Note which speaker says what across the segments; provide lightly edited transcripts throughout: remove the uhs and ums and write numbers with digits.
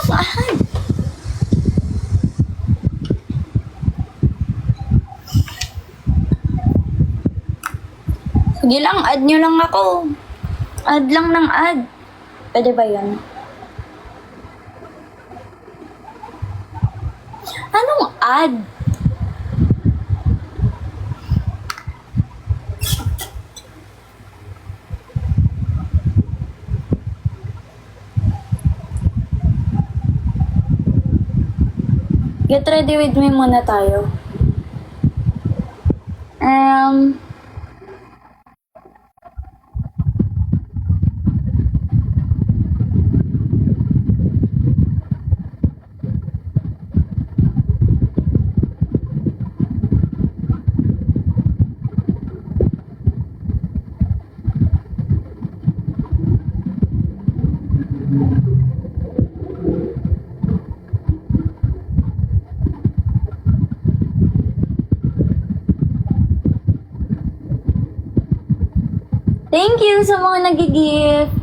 Speaker 1: Anong ad? Sige lang, add nyo lang ako. Add lang ng add. Pwede ba yun? Anong add? Get ready with me muna tayo. Thank you sa mga nag-gift.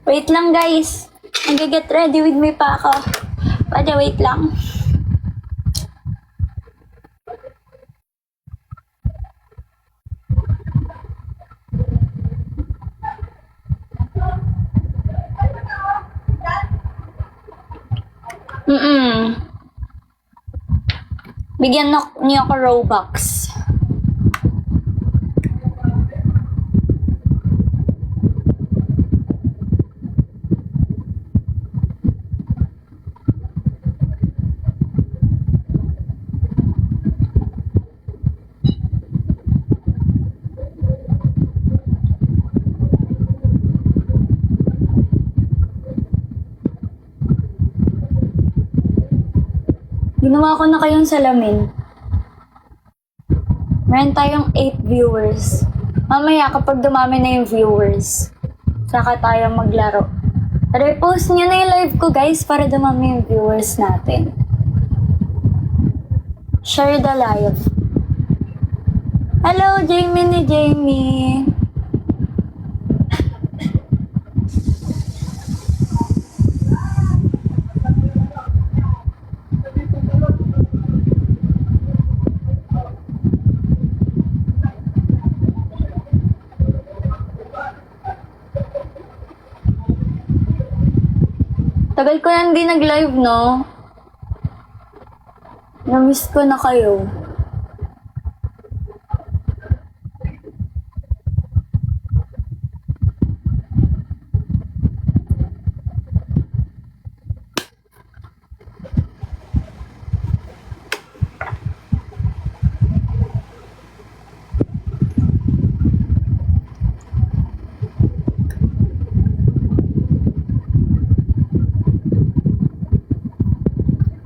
Speaker 1: Wait lang guys. Nag-get ready with me pa ako. Pwede wait lang. Bigyan niyo ako Robux. Ginawa ko na kayong salamin. Meron tayong 8 viewers. Mamaya kapag dumami na yung viewers, saka tayo maglaro. Repost nyo na yung live ko guys para dumami yung viewers natin. Share the live. Hello Jamie ni Jamie. Tagal ko na hindi nag-live, no? Na-miss ko na kayo.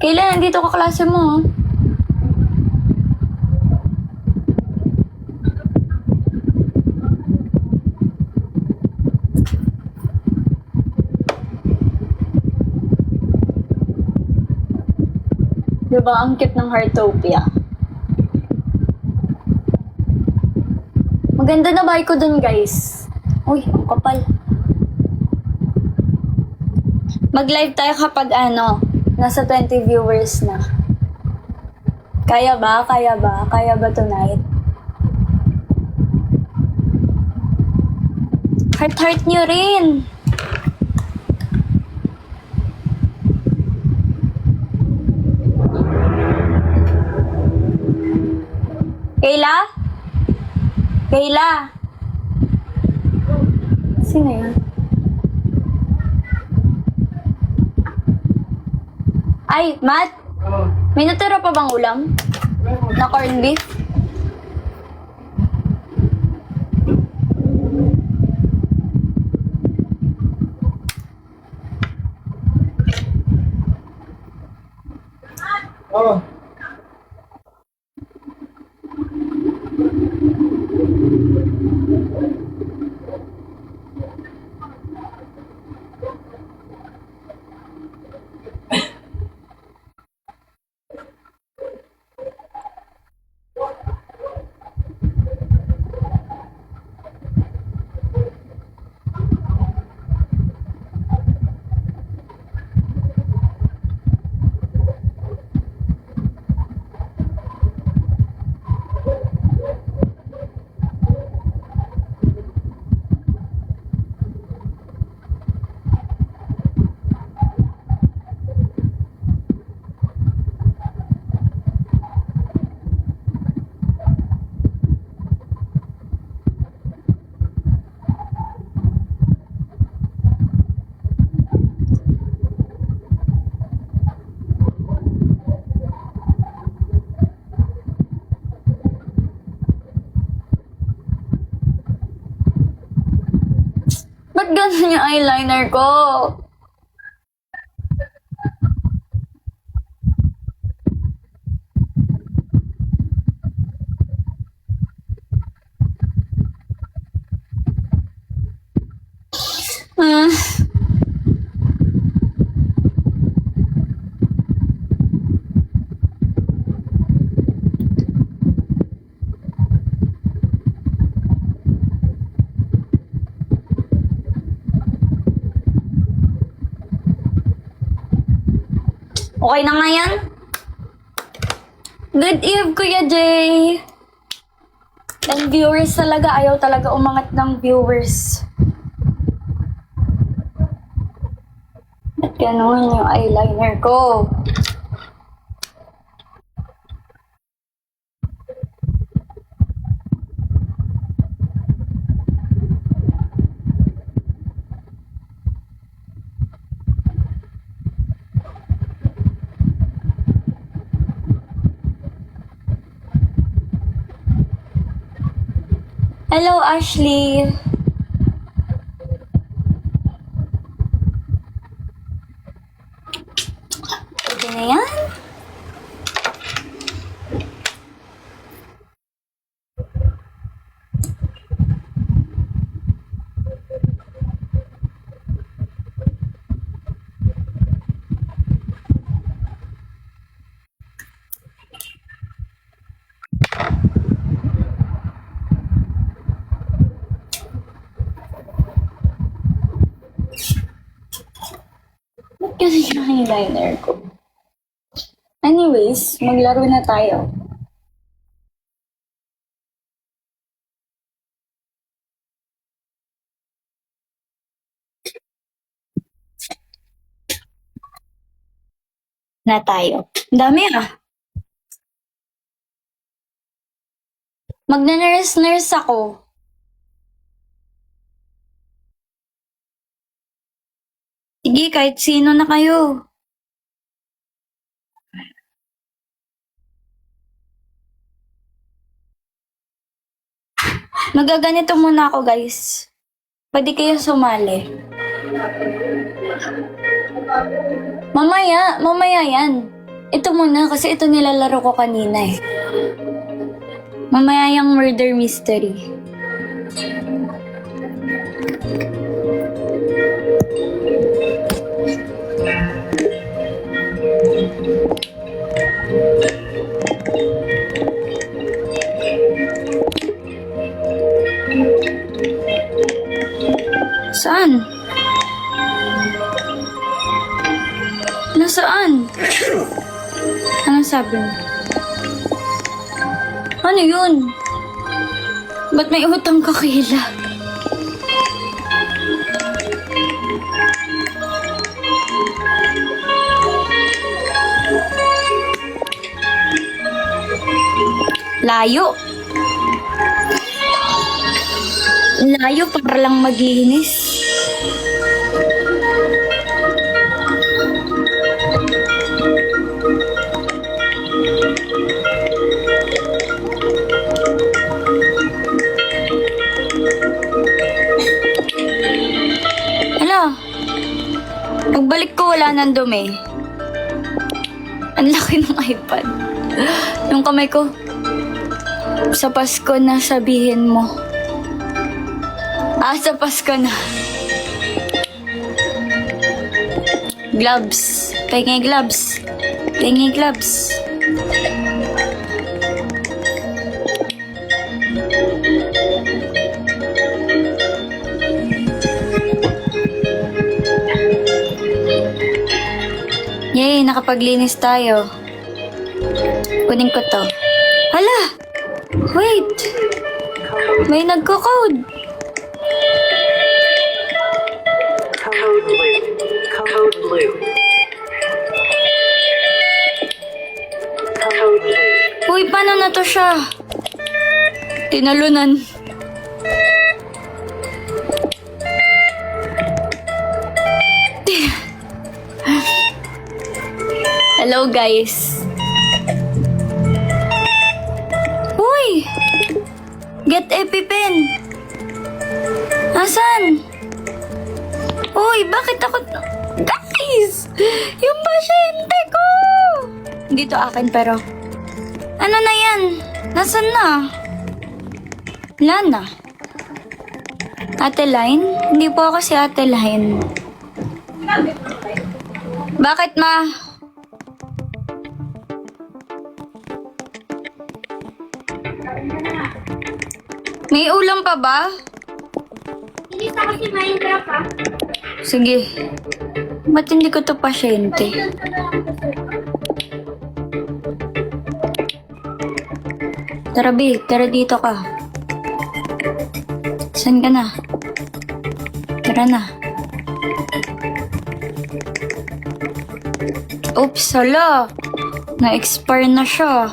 Speaker 1: Kailan nandito ka klase mo? Diba ang cute ng Heartopia? Maganda na buy ko dun guys. Uy, ang kapal. Mag-live tayo kapag nasa 20 viewers na. Kaya ba? Kaya ba? Kaya ba tonight? Heart nyo rin! Kayla? Kayla? Sino yun? Ay, Matt? May natira pa bang ulam? Na corned beef?
Speaker 2: Oh.
Speaker 1: Ba't ganun yung eyeliner ko? Hmm. Okay na nga yan? Good eve, Kuya Jay! Ang viewers talaga, ayaw talaga umangat ng viewers. At ganun yung eyeliner ko. Hello, Ashley! Pwede na yan? Ba't kasi yung eyeliner ko? Anyways, maglaro na tayo. Na tayo. Ang dami ah. Magna-nurse ako. Sige, kahit sino na kayo. Magaganito muna ako, guys. Pwede kayo sumali. Mamaya yan. Ito muna, kasi ito nilalaro ko kanina eh. Mamaya yung murder mystery. Saan? Nasaan? Anong sabi mo? Ano yun? Ba't may utang ka, Kayla? Layo. Layo para lang maglinis. Hala, pagbalik ko wala nang dumi. Ang laki ng iPad. Yung kamay ko, sa Pasko na sabihin mo. Sa Pasko na. Gloves. Pengi gloves. Pengi gloves. Yay, nakapaglinis tayo. Kunin ko to. Hala! Wait! May nagko-code.
Speaker 2: Code blue. Code blue. Code blue.
Speaker 1: Uy, paano na to siya? Tinalunan. Hello, guys. Uy! Get EpiPen. Asan? Uy, bakit ako... Guys! Yung pasyente ko! Hindi to akin, pero... Ano na yan? Nasaan na? Wala na. Ate Line? Hindi po ako si Ate Line. Bakit, ma? May ulam pa ba?
Speaker 3: Hindi sa kasi Minecraft ha.
Speaker 1: Sige. Ba't hindi ko to pasyente? Tara, B. Tara dito ka. Saan ka na? Tara na. Oops, hala. Na-expire na siya.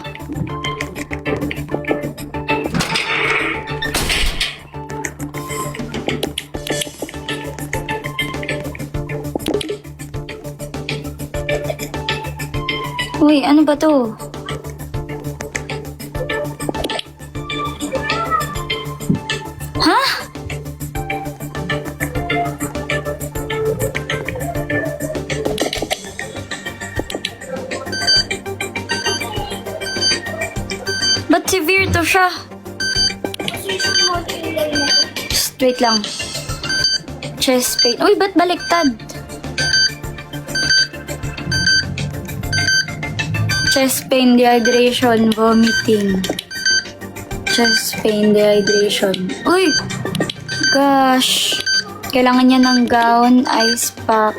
Speaker 1: Uy, ano ba to? Ha? Ba't severe to siya? Just wait lang. Chest pain. Uy, ba't baliktad? Chest pain, dehydration, vomiting. Chest pain, dehydration. Uy! Gosh! Kailangan niya ng gown, ice pack,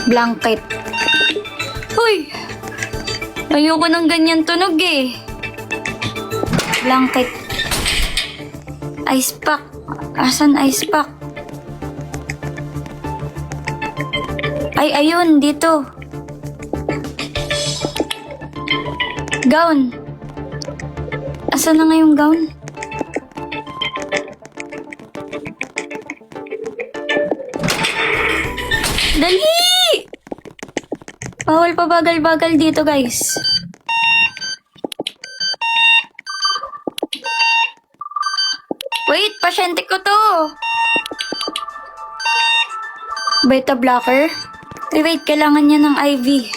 Speaker 1: blanket. Uy! Ayoko ng ganyan tunog eh. Blanket. Ice pack. Asan ice pack? Ay, ayun, dito. Gown. Asan na nga yung gown? Dali! Bawal pa bagal-bagal dito, guys. Wait, pasyente ko to. Beta blocker? Wait, kailangan niya ng IV.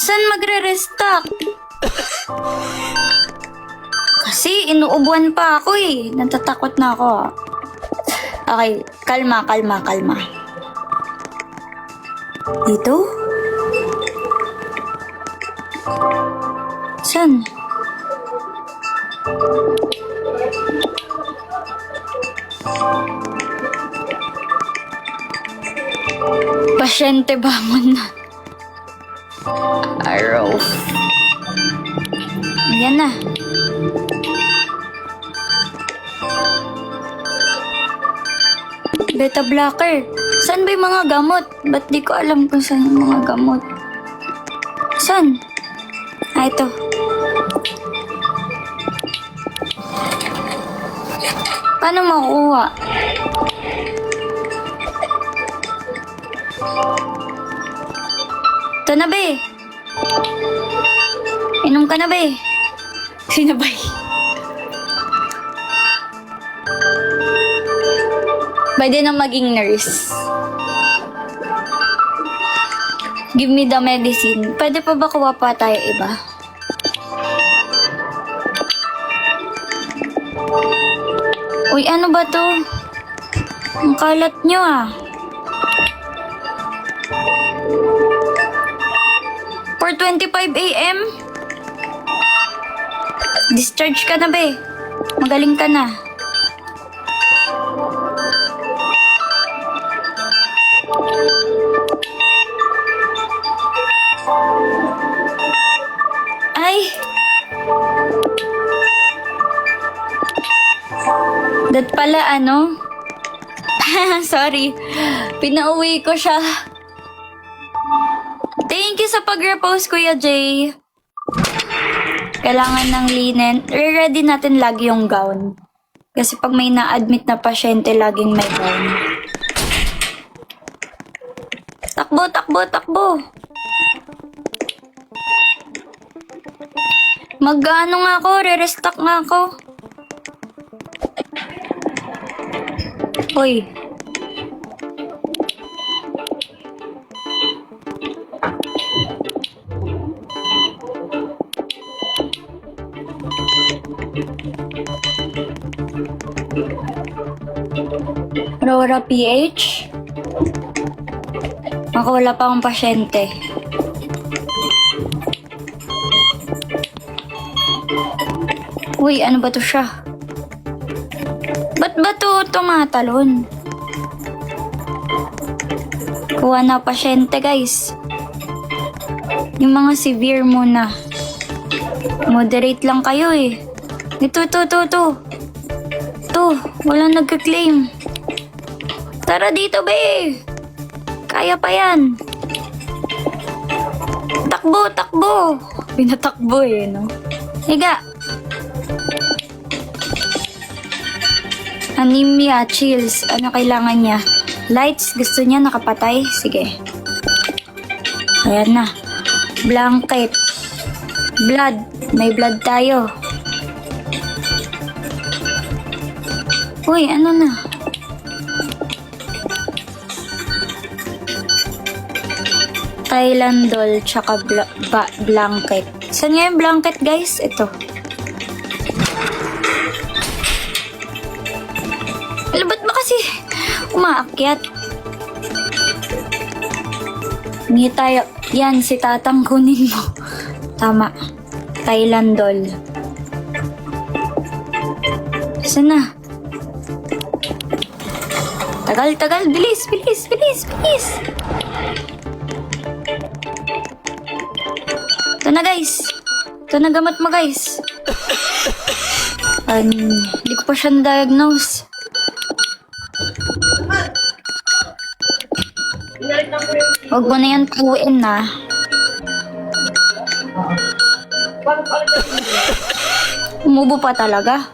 Speaker 1: Saan magre-restock? Kasi inuubuan pa ako eh. Natatakot na ako. Okay, kalma. Dito? Saan? Pasyente, bangon na. Arrow. Yan na. Beta blocker. Saan ba yung mga gamot? Ba't di ko alam kung saan yung mga gamot? Saan? Ito. Paano makukuha? Ito na, be. Inom ka na, be. Sinabay. Pwede nang maging nurse. Give me the medicine. Pwede pa ba kuha pa tayo iba? Uy, ano ba to? Ang kalat nyo ah. 4:25 AM? Discharge ka na, be. Magaling ka na. Ay! That pala ano? Sorry. Pinauwi ko siya. Thank you sa pag-repose, Kuya Jay. Kailangan ng linen. Re-ready natin lagi yung gown. Kasi pag may na-admit na pasyente, laging may gown. Takbo, takbo, takbo. Mag-ano nga ako, re-restock nga ako. Hoy. Aurora PH? Ako wala pa akong pasyente. Uy, ano ba to siya? Ba't ba to tumatalon? Kuha na pasyente, guys. Yung mga severe muna. Moderate lang kayo eh. Ito. To, walang nagka-claim. Tara dito, be. Kaya pa yan. Takbo. Pinatakbo eh, no? Higa. Anemia, chills. Ano kailangan niya? Lights, gusto niya nakapatay? Sige. Ayan na. Blanket. Blood. May blood tayo. Uy, ano na? Tylenol, tsaka blanket. Saan nga yung blanket, guys? Ito. Ba't ba kasi umaakyat? Hindi tayo. Yan, si tatang kunin mo. Tama. Tylenol. Saan na? Tagal. Bilis. Ito na, guys. Ito na gamot mo, guys. Hindi ko pa siya na-diagnose. Huwag mo na yan puin na. Umubo pa talaga.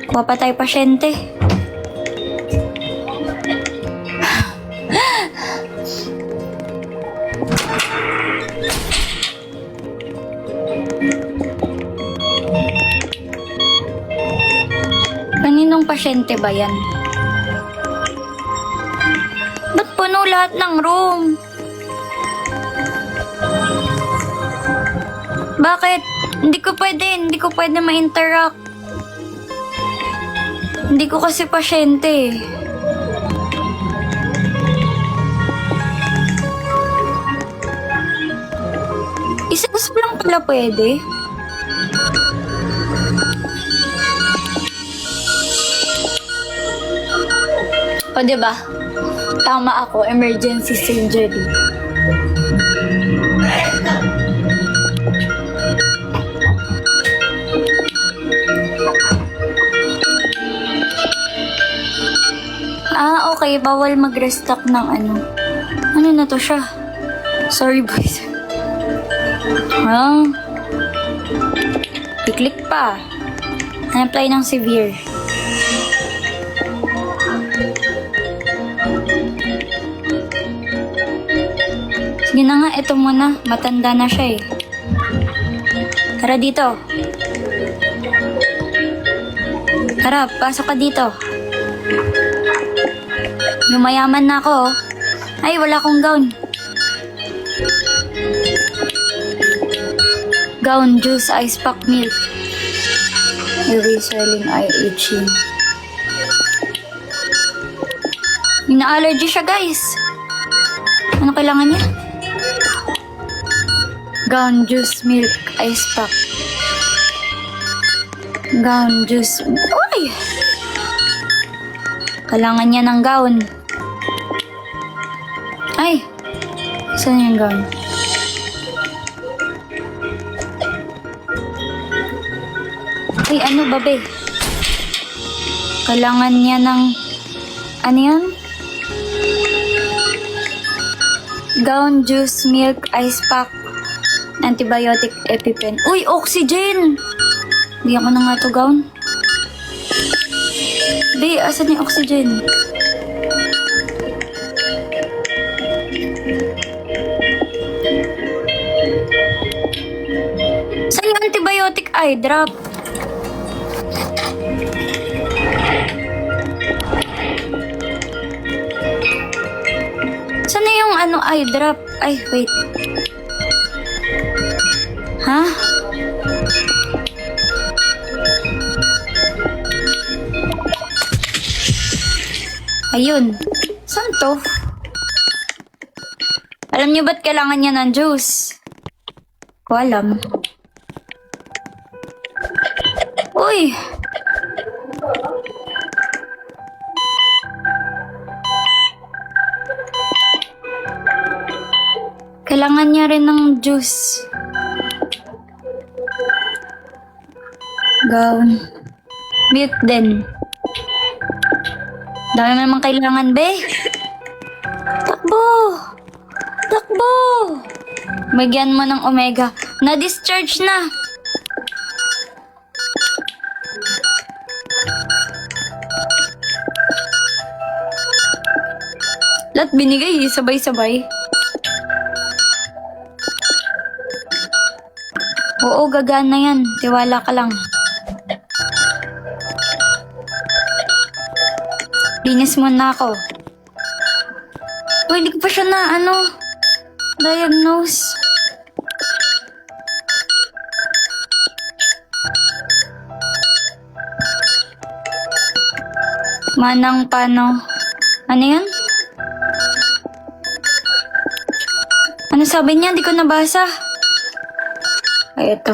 Speaker 1: Kuha pa tayo pasyente. Kaninong pasyente ba yan? Ba't puno lahat ng room? Bakit? Hindi ko pwede ma-interact. Hindi ko kasi pasyente. Isa lang pala pwede. O, diba? Tama ako, emergency surgery. Okay, bawal mag-restock ng ano. Ano na to siya? Sorry, boys. I-click pa. Apply ng severe. Sige na nga, ito muna. Matanda na siya eh. Tara dito. Tara, pasok ka dito. Yumayaman na ako oh. Ay, wala akong gown. Gown, juice, ice pack, milk. Eraser, eye itching. May na-allergy siya, guys. Ano kailangan niya? Gown, juice, milk, ice pack. Gown, juice. Uy! Kailangan niya ng gown. Ay! Saan yung gown? Ay, ano babe? Kailangan niya ng... Ano yan? Gown, juice, milk, ice pack, antibiotic, EpiPen. Uy, oxygen! Bigyan ko na nga to gown. Be, asan yung oxygen? Saan yung antibiotic eye drop? Saan na yung ano eye drop? Ay, wait. Ha? Ayun. Saan to? Alam niyo ba't kailangan niya ng juice? Ko alam. Uy! Kailangan niya rin ng juice. Gown. Milk din. Dami naman kailangan, be. Takbo! Takbo! Bigyan mo ng omega. Na-discharge na. Lahat binigay, sabay-sabay. Oo, gagana yan. Tiwala ka lang. Linis muna ako. Uy, hindi ko pa siya na, diagnose. Manang pano. Ano yan? Ano sabi niya? Hindi ko nabasa. Ay, ito.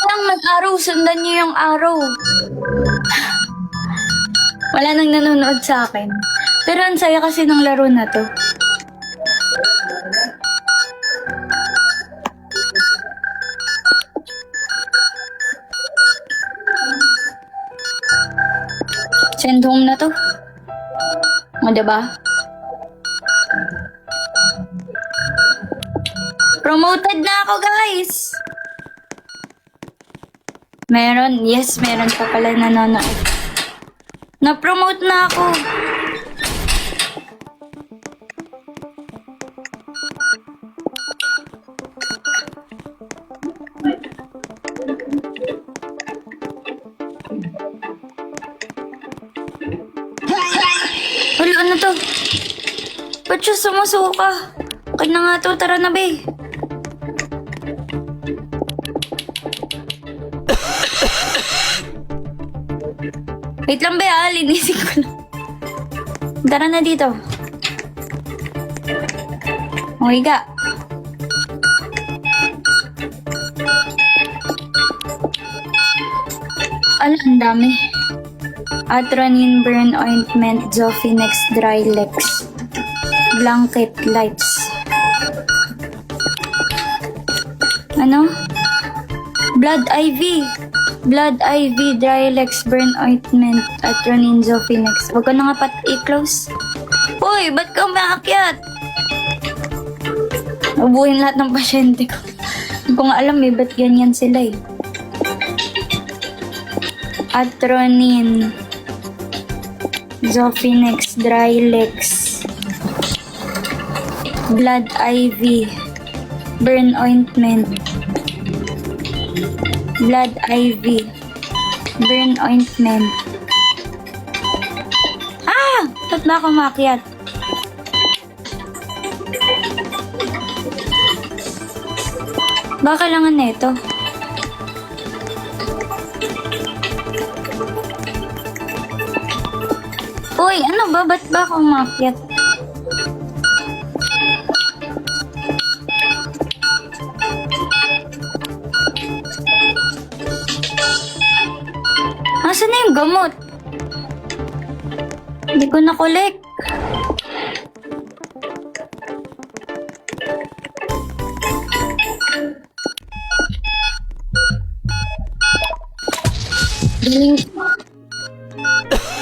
Speaker 1: Walang mag-araw, sundan niyo yung araw. Wala nang nanonood sa akin. Pero ang saya kasi ng laro na to. Send home na to. O, diba? Promoted na ako, guys! Meron? Yes, meron pa pala nanonood. Na-promote na ako. Wala, ano to? Ba't siya sumusuka? Okay na nga to, tara na, be. Wait lang, be, linisin ko lang. Tara na dito. Higa. Ala, ang dami. Atranin Burn Ointment, Zofinex Dry Lex. blanket, lights. Ano? Blood IV. Blood IV, Drylex, burn ointment, Atronin, Zofinax. Huwag ko na nga i-close. Uy, ba't ka umaakyat? Ubuhin lahat ng pasyente ko. Hindi ko nga alam ba't ganyan sila eh. Atronin, Zofinax, Drylex, Blood IV, burn ointment, Blood IV, burn ointment. Ah! Ba't ba ako umakyat? Baka kailangan na ito. Uy, ano ba? Ba't ba ako umakyat? Asan na yung gamot? Hindi ko na-collect.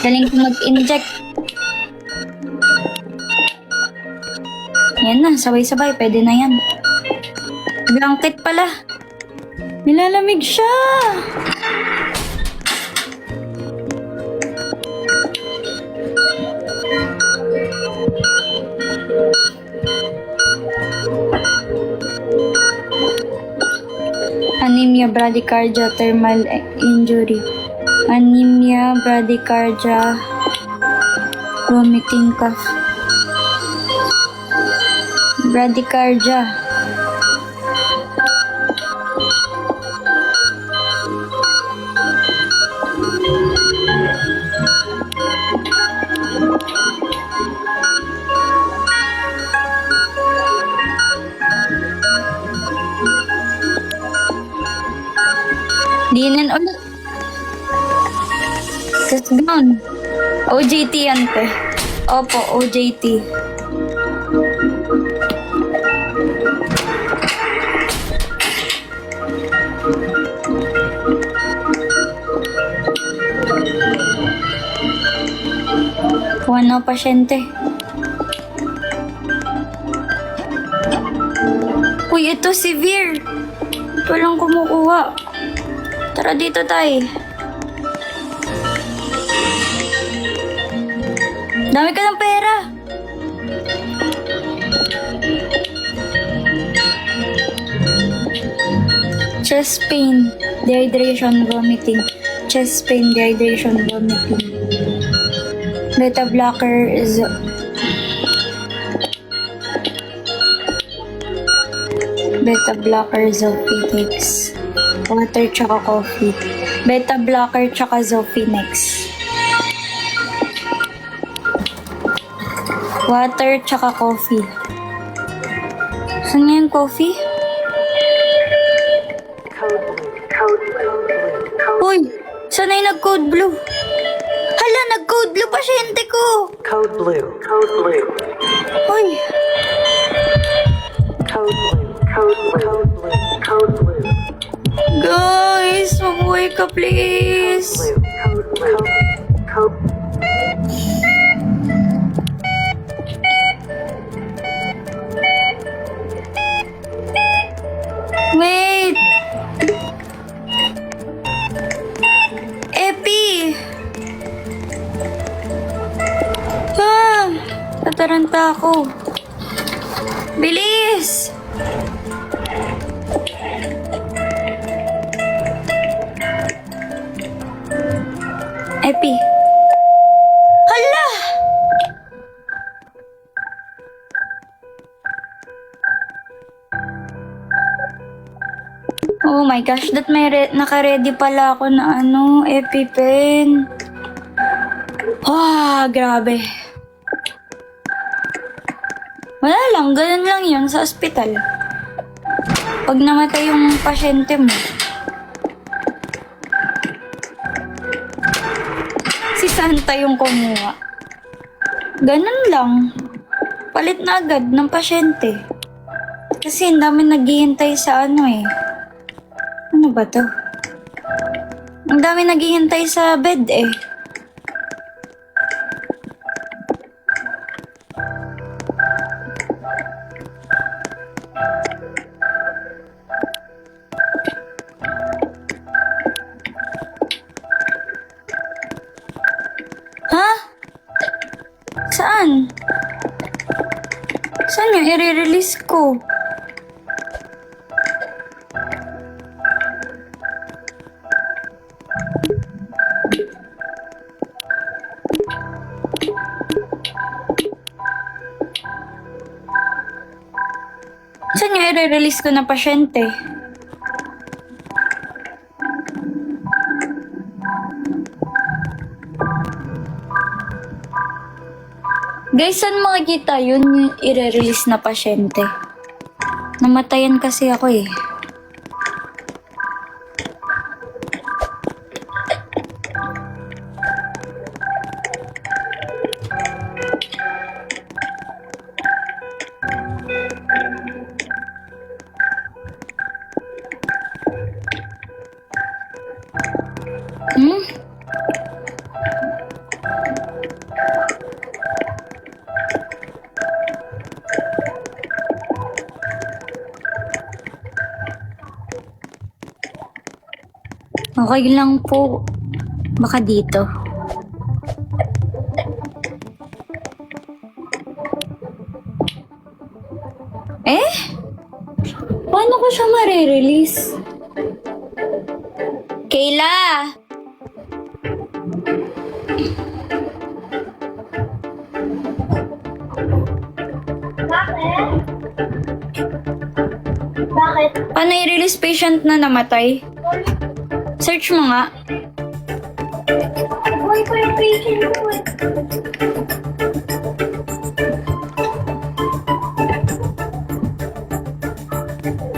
Speaker 1: Galing ko mag-inject. Yan na, sabay-sabay. Pwede na yan. Blanket pala. Nilalamig siya. Anemia, bradycardia, thermal injury. Anemia, bradycardia, vomiting cough. Bradycardia. Dinan ulit. Just gone. OJT yan, te. Opo, OJT. Kuha na pasyente. Uy, ito severe. Ito lang kumukuha. Tara dito, tay. Dami ka ng pera. Chest pain, dehydration, vomiting. Chest pain, dehydration, vomiting. Beta blocker is Zofinax. Water tsaka coffee. Beta blocker tsaka Zofinax. Water tsaka coffee. Saan nga yung coffee?
Speaker 2: Code blue.
Speaker 1: Uy! Saan na yung nag-code blue? Hala, nag-code blue pasyente ko!
Speaker 2: Code blue. Code blue.
Speaker 1: Uy!
Speaker 2: Code blue. Code blue. Code blue. Code blue.
Speaker 1: Guys, mabuhay ka please!
Speaker 2: Code blue. Code.
Speaker 1: Wait! Epi! Ah! Tataranta ako. Bilis! Epi. Hala! Oh my gosh, that may naka-ready pala ako na EpiPen. Ah, grabe. Wala lang, ganun lang yun sa ospital. Pag namatay yung pasyente mo. Si Santa yung kumuha. Ganun lang. palit na agad ng pasyente. Kasi ang dami naghihintay sa ano eh. Ano ba to? Ang dami naghihintay sa bed eh. Ha? Saan? Saan yung i-release ko? Saan yung i-release ko na pasyente? Guys, saan makikita yun yung i-release na pasyente? Namatayan kasi ako eh. Hmm? Okay lang po. Baka dito. Eh? Paano ko siya marirelease? Kayla!
Speaker 3: Bakit? Bakit?
Speaker 1: Paano i-release patient na namatay? Search mo nga.
Speaker 3: Buhay ko yung patient mo eh.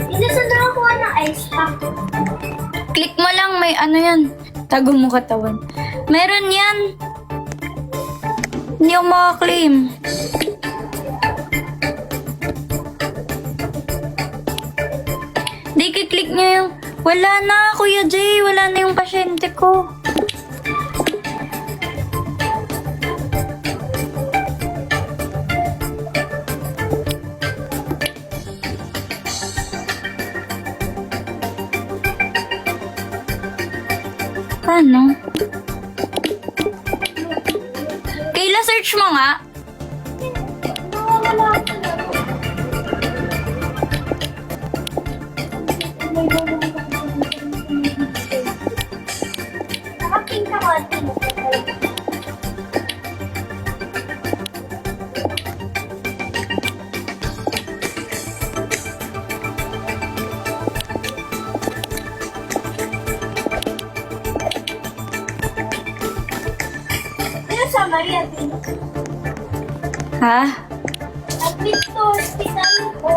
Speaker 3: Hindi sa doon kuha ng ice pack.
Speaker 1: Click mo lang, may ano yan. Tago mo katawan. Meron yan. Hindi ako makaklaim. Di kiklik niyo yung, wala na, Kuya Jay. Wala na yung pasyente ko. Paano? Kayla, search mo nga.
Speaker 3: Nawawala ako na. Nakaking ka konti. Ano sa Maria?
Speaker 1: Ha?
Speaker 3: Admit to hospital o...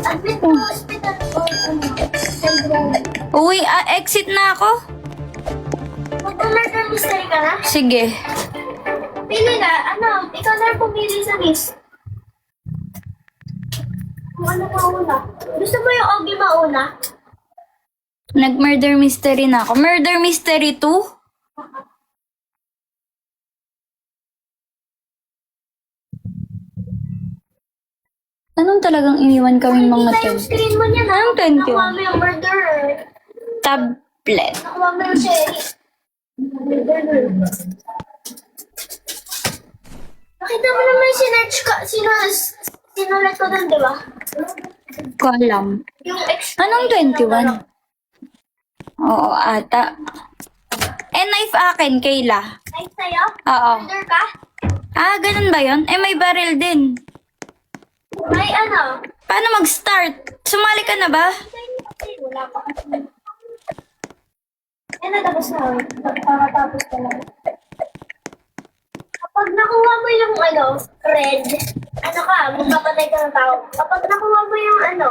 Speaker 3: Admit to hospital o ano? Central.
Speaker 1: Uy, exit na ako.
Speaker 3: Mag-murder mystery ka na?
Speaker 1: Sige.
Speaker 3: Pili na, ano, ikaw na pumili sa list. Kung ano mauna. Gusto mo yung Ogie mauna?
Speaker 1: Nag-murder mystery na ako. Murder mystery 2? Anong talagang iniwan kaming mga
Speaker 3: Kita yung
Speaker 1: tol?
Speaker 3: screen mo niya na.
Speaker 1: Anong 21?
Speaker 3: Nakuha mo yung murderer.
Speaker 1: Tablet.
Speaker 3: Nakuha mo yung sheriff. Murderer. Nakita mo naman yung sinerch ka, sinulat ko doon, di ba?
Speaker 1: Ko alam.
Speaker 3: Yung extra.
Speaker 1: Anong 21? Oo, ata. Knife akin, Kayla.
Speaker 3: Ay, sa'yo?
Speaker 1: Oo.
Speaker 3: Murder ka?
Speaker 1: Ah, ganun ba yun? May barrel din.
Speaker 3: May ano?
Speaker 1: Paano mag-start? Sumali ka na ba?
Speaker 3: Wala pa kasi. Yan na, tapos na. Tapos na lang. Kapag nakuha mo yung ano, red, ano ka, magpapatay ka ng tao. Kapag nakuha mo yung ano,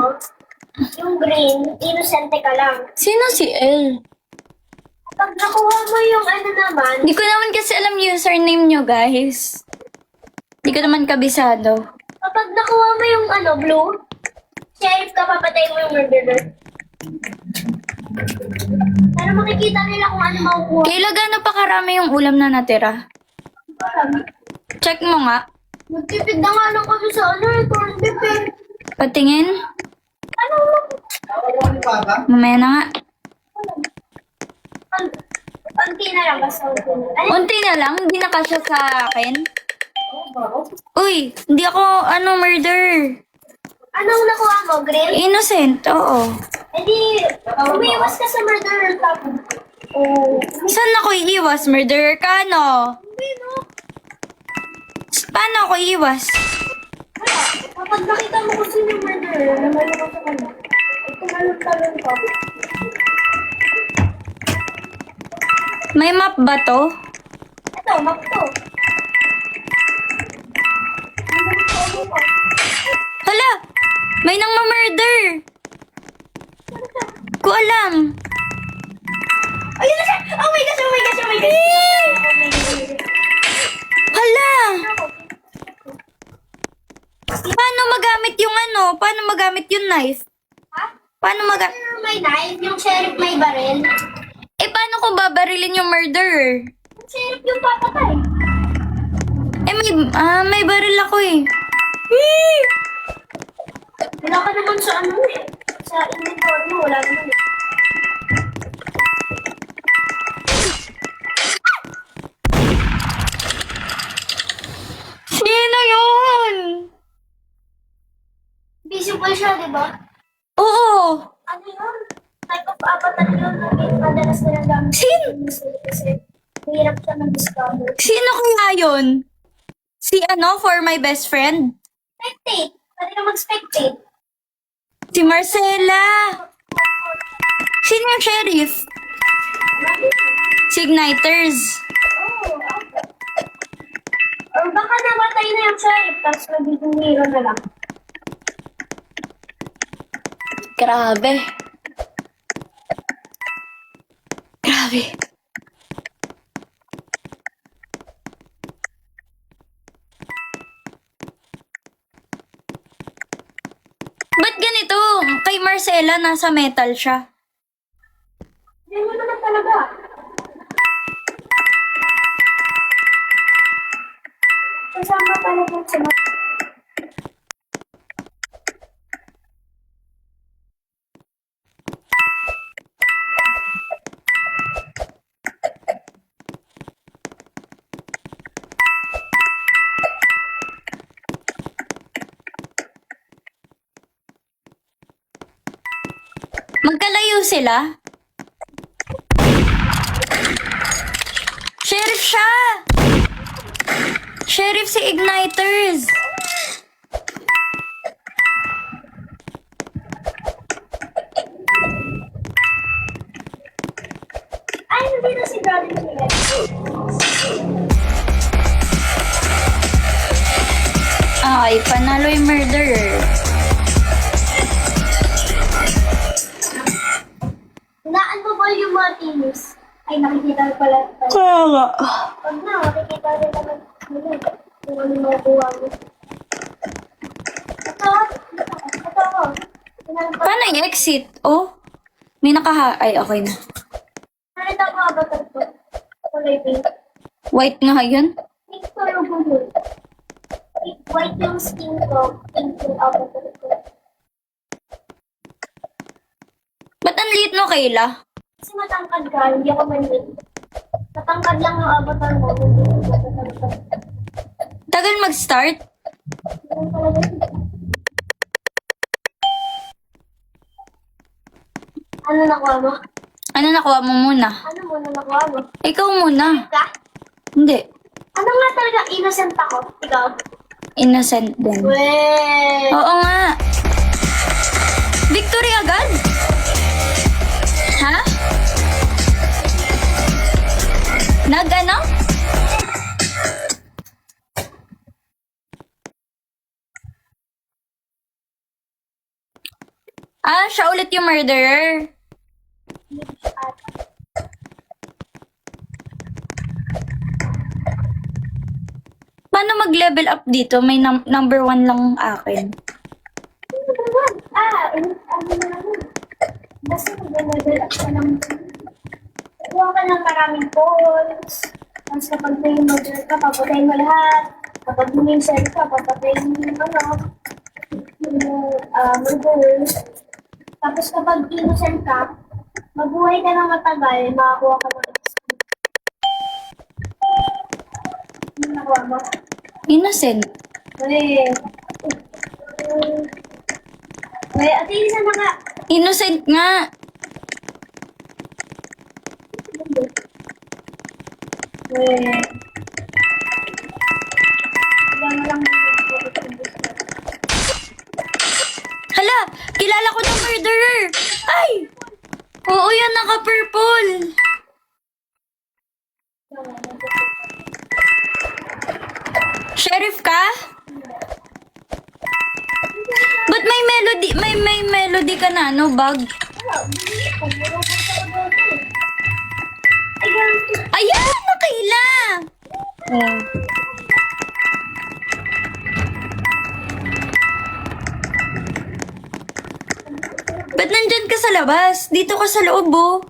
Speaker 3: yung green, innocente ka lang.
Speaker 1: Sino si L?
Speaker 3: Kapag nakuha mo yung ano naman,
Speaker 1: Hindi ko naman kasi alam username nyo, guys. Di ko naman kabisado.
Speaker 3: Kapag nakuha mo yung blue, sheriff ka, papatay mo yung murderer. Para makikita nila kung ano makukuha.
Speaker 1: Kayla, gaano pa karami yung ulam na natira? Check mo nga.
Speaker 3: Nagtipid na nga lang kami sa corn beef eh.
Speaker 1: Patingin.
Speaker 3: Ano?
Speaker 1: Mamaya na nga.
Speaker 3: Unti na lang basta unti na. Ano?
Speaker 1: Unti na lang, hindi na kasya sa akin. Uy, hindi ako, murder.
Speaker 3: Anong nakuha mo, Green?
Speaker 1: Innocent, oo.
Speaker 3: Hindi, umiiwas ka sa murderer top. Oh.
Speaker 1: Saan ako iiwas? Murderer ka, no?
Speaker 3: Hindi, no?
Speaker 1: Paano ako iiwas?
Speaker 3: Wala. Kapag nakita mo kung sino yung murderer, naman ka sa kanya. Tumalon-talon ka.
Speaker 1: May map ba to?
Speaker 3: Ito, map to.
Speaker 1: Hala! May nang ma-murder! Ko alam.
Speaker 3: Ayun na siya! Oh my gosh, oh my gosh, oh my gosh!
Speaker 1: Hala! Paano magamit yung Paano magamit yung knife?
Speaker 3: Ha?
Speaker 1: Paano magamit?
Speaker 3: May knife, yung sheriff may baril.
Speaker 1: Eh, paano ko babarilin yung murderer?
Speaker 3: Yung sheriff yung papatay.
Speaker 1: Eh, may baril ako eh.
Speaker 3: Wala ka naman sa eh. Sa inventory mo, wala naman eh.
Speaker 1: Sino yun?
Speaker 3: Visible siya, di ba?
Speaker 1: Oo.
Speaker 3: Ano yun? Type of avatar yun. Madalas na nagamit. Kasi hirap siya mag-discover.
Speaker 1: Sino kaya yun? Si for my best friend?
Speaker 3: Spectate. Pwede ka mag-spectate.
Speaker 1: Si Marcela. Sino yung sheriff? Si Igniters.
Speaker 3: Oh, okay. Or baka namatay na yung sheriff, tapos nagiging hero na lang.
Speaker 1: Grabe. Grabe. Ba't ganito? Kay Marcela, nasa metal siya.
Speaker 3: Hindi mo naman talaga. Kasama talaga sa mga...
Speaker 1: Magkalayo sila? Sheriff siya! Sheriff si Igniters!
Speaker 3: Ay, hindi na si Brother Chile.
Speaker 1: Ay, panalo yung murderer.
Speaker 3: Na-unbubble yung mga teams. Ay, nakikita ko pala.
Speaker 1: Kaya nga.
Speaker 3: Pag na, makikita rin naman kung ano makukuha mo. Ito.
Speaker 1: Paano yung exit? Oh, may Ay, okay na.
Speaker 3: Nakita ko avatar ko. Kulay pink.
Speaker 1: White nga yun?
Speaker 3: Pink ko yung bulol. White yung skin ko. Pink yung avatar ko.
Speaker 1: Ba't ang liit mo, Kayla?
Speaker 3: Kasi matangkad ka, hindi ako maliit. Matangkad lang yung avatar mo. Hindi ako matangkad.
Speaker 1: Tagal mag-start?
Speaker 3: Ganun talaga yun. Ano nakuha mo?
Speaker 1: Ano nakuha mo muna?
Speaker 3: Ano mo na nakuha mo?
Speaker 1: Ikaw muna.
Speaker 3: Ka?
Speaker 1: Hindi.
Speaker 3: Ano nga talaga innocent ako? Ikaw?
Speaker 1: Innocent din.
Speaker 3: Weh!
Speaker 1: Oo nga. Victory agad? Ha? Nag-ano? Siya ulit yung murderer. paano mag-level up dito? May number 1 lang akin.
Speaker 3: Ano na lang yun. Basta mag-level up ka lang. Kuha ka ng maraming points. Tapos kapag may model ka, papatayin mo lahat. Kapag minsan ka, papatayin mo yung model. Tapos kapag innocent ka, mabuhay ka ng matagal, makakuha ka ng XP. Ano nakuha mo?
Speaker 1: Innocent.
Speaker 3: Ate, isa na nga.
Speaker 1: Innocent nga. Hala, kilala ko ng murderer. Ay! Oo, yan naka-purple. Sheriff ka? Ba't may melody, may melody ka na, no, bag? Ayan, nakila! Oh. Ba't nandyan ka sa labas? Dito ka sa loob, oh.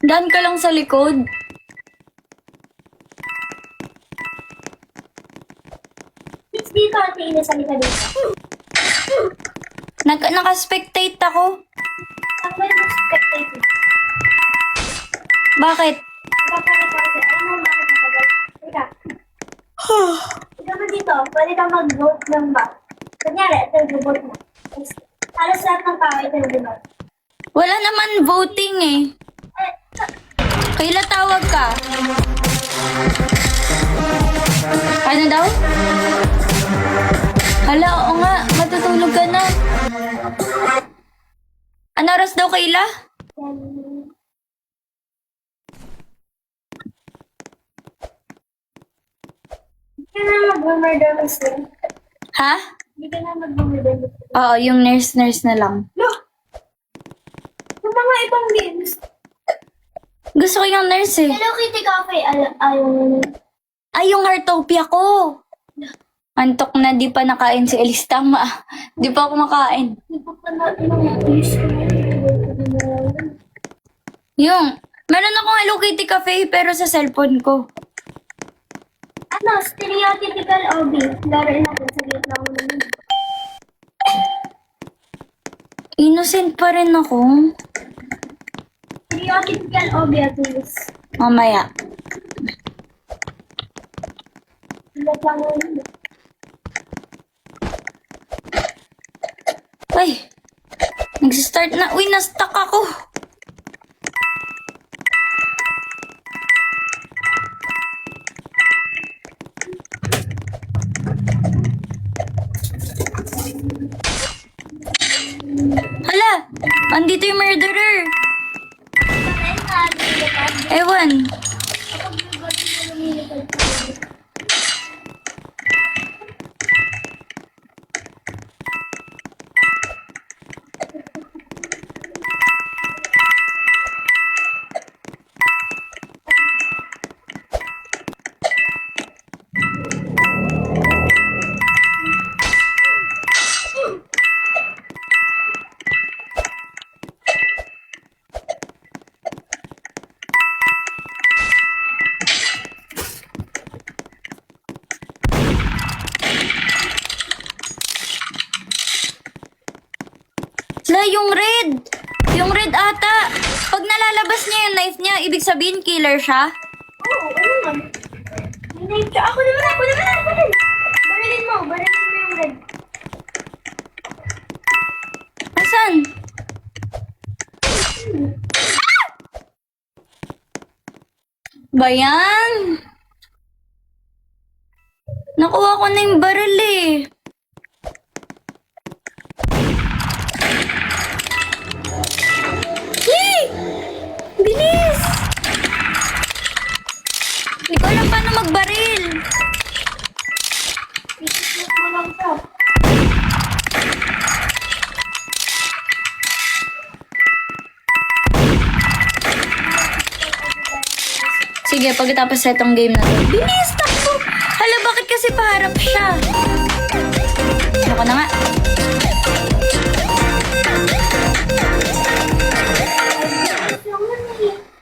Speaker 1: Daan ka lang sa likod.
Speaker 3: It's dito, ate, inasali ka dito.
Speaker 1: Naka-spectate ako.
Speaker 3: Ang ba yung spectator?
Speaker 1: Bakit?
Speaker 3: Alam mo bakit nakagal? Teka. Ikaw mo dito, pwede kang mag-vote ng ba? Kunyari, ito yung vote mo. Halos lahat ng tao ito yung vote.
Speaker 1: Wala naman voting eh. Kaila tawag ka. Ano daw? Hala, oo nga. Matutulog ka na. Ano oras daw, Kaila?
Speaker 3: Hindi ka na mag-murder mystery.
Speaker 1: Ha?
Speaker 3: Hindi ka na mag-murder mystery.
Speaker 1: Oo, yung nurse na lang.
Speaker 3: No! Yung mga ibang games.
Speaker 1: Gusto ko yung nurse eh.
Speaker 3: Hello Kitty Cafe, ayaw mo.
Speaker 1: Ay, yung Heartopia ko. Antok na, di pa nakain si Elise. Tama. Di pa ako makain.
Speaker 3: Hindi pa pa natin ang use ko.
Speaker 1: Yung, meron akong Hello Kitty Cafe pero sa cellphone ko.
Speaker 3: Ano, stereotypical OB. Laruin natin sa gitna ko naman.
Speaker 1: Innocent pa rin ako.
Speaker 3: Stereotypical OB at least.
Speaker 1: Mamaya.
Speaker 3: Hindi lang mo yun.
Speaker 1: Ay, nagsistart na. Uy, na-stuck ako. Hala, andito yung murderer. Ewan. La, yung red. Yung red ata. Pag nalalabas niya yung knife niya, ibig sabihin killer siya?
Speaker 3: Oo, ano naman? May name siya. Ako naman. Barilin mo yung red.
Speaker 1: Asan? Bayan. Nakuha ko na yung baril eh. Yee! Bilis! Hindi ko alam paano magbaril.
Speaker 3: Isisip mo lang to.
Speaker 1: Sige, pagkatapos sa itong game na to. Bilis! Takbo! Hala, bakit kasi kasi paharap siya. Ako na nga.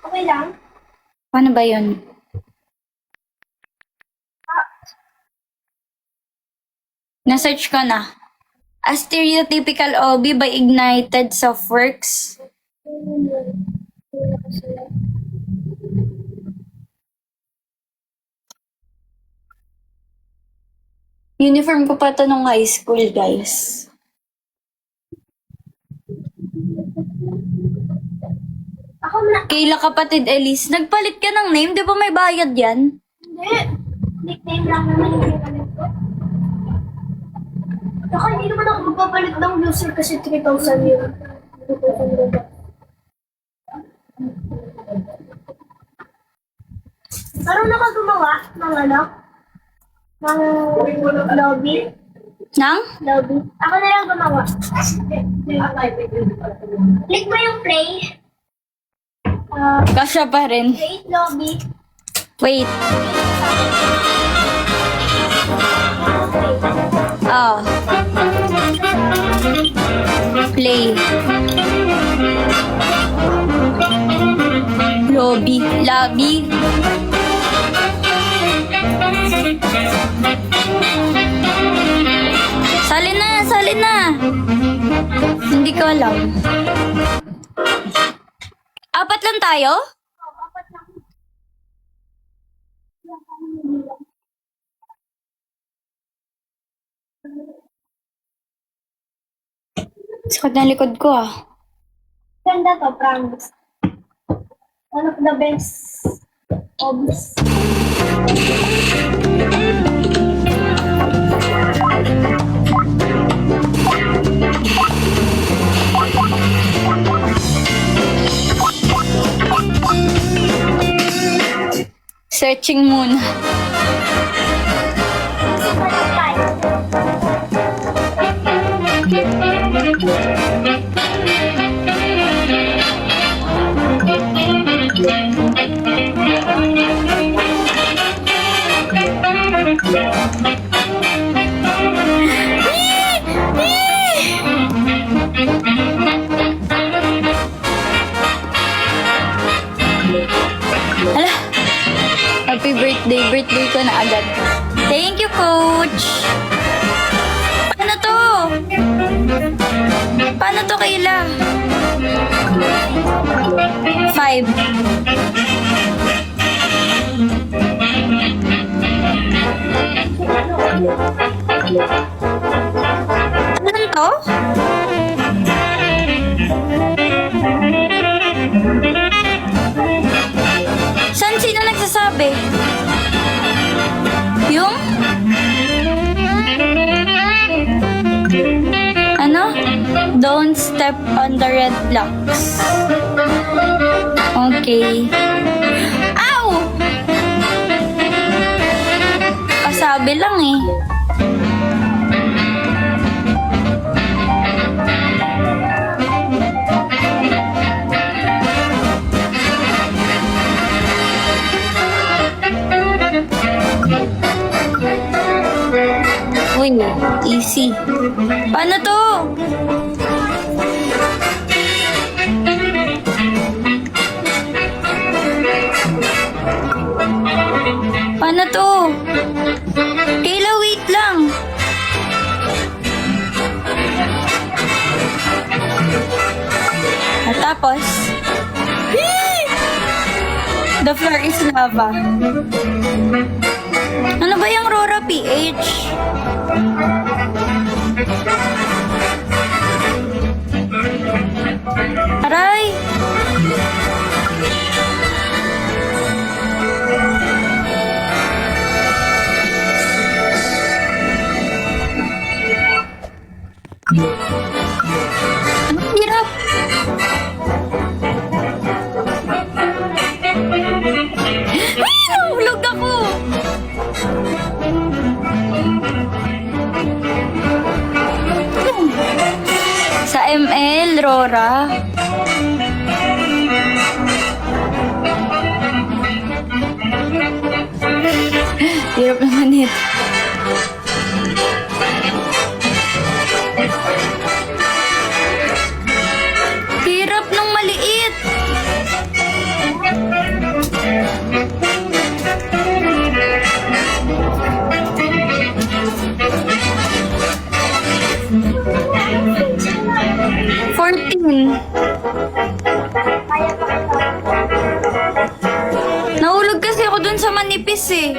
Speaker 3: Okay lang?
Speaker 1: Paano ba yun? Na-search ko na. A stereotypical OB by Ignited Softworks. Uniform ko pa to nung high school, guys.
Speaker 3: Ako na.
Speaker 1: Kayla kapatid Elise, nagpalit ka ng name, di ba may bayad yan?
Speaker 3: Hindi. Nickname lang naman yung ginagamit ko. Ako hindi naman ako magpapalit ng user kasi 3,000 yun. 3,000 yun. Parang nakagawa ng ano? Ng lobby.
Speaker 1: Nang?
Speaker 3: Lobby. Ako na lang gumawa. Click mo yung play.
Speaker 1: Kasya pa rin.
Speaker 3: Create lobby.
Speaker 1: Wait. Oh. Play. Lobby. Lobby. Salin na! Salin na! Hindi ko alam. Apat lang tayo?
Speaker 3: Apat lang.
Speaker 1: Sakit na likod ko ah.
Speaker 3: Ganda to, promise. One of the best hobbies.
Speaker 1: Searching muna. Hala! Happy birthday! Birthday ko na agad. Thank you, Coach! Paano to? Paano to, Kayla? 5. Ano to? Saan sino nagsasabi? Yung? Ano? Don't step on the red blocks. Okay. Ow! Pasabi lang eh. Uy, easy. Paano to? Paano to? Kayla, wait lang. At tapos, the floor is lava. Ano ba yung Rora PH? Aray! Ang hirap! Ay, nahulog ako! Sa ML, Rora. Hirap naman ito.
Speaker 3: 14.
Speaker 1: 14.
Speaker 3: Kaya pa kita.
Speaker 1: Nahulog kasi ako dun sa manipis eh.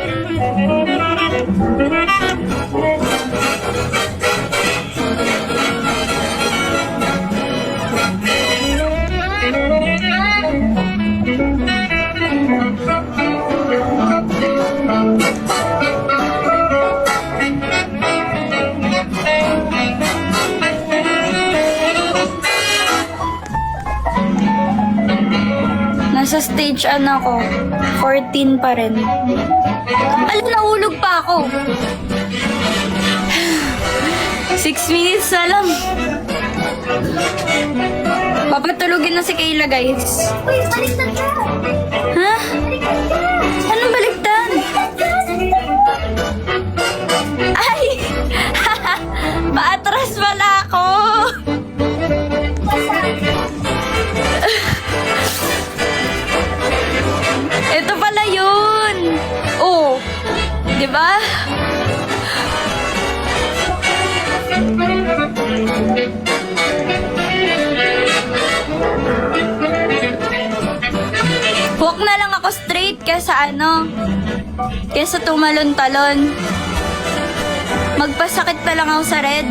Speaker 1: Nasa stage ano ko, 14 pa rin. Alam, nahulog pa ako. 6 minutes na lang. Papatulugin na si Kayla, guys.
Speaker 3: Uy, baliktad ka!
Speaker 1: Ha?
Speaker 3: Baliktad ka!
Speaker 1: Anong baliktad? Ay! Paatras pala ako! Ito pala yun! Oh! Di ba? Walk na lang ako straight kesa kesa tumalon-talon. Magpasakit pa lang ako sa red.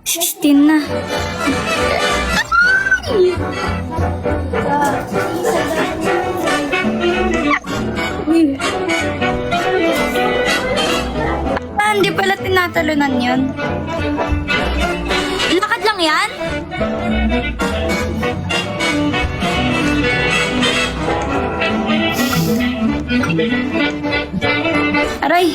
Speaker 1: Sixteen na. Hindi pala tinatalunan yun. Lakad lang yan? Aray!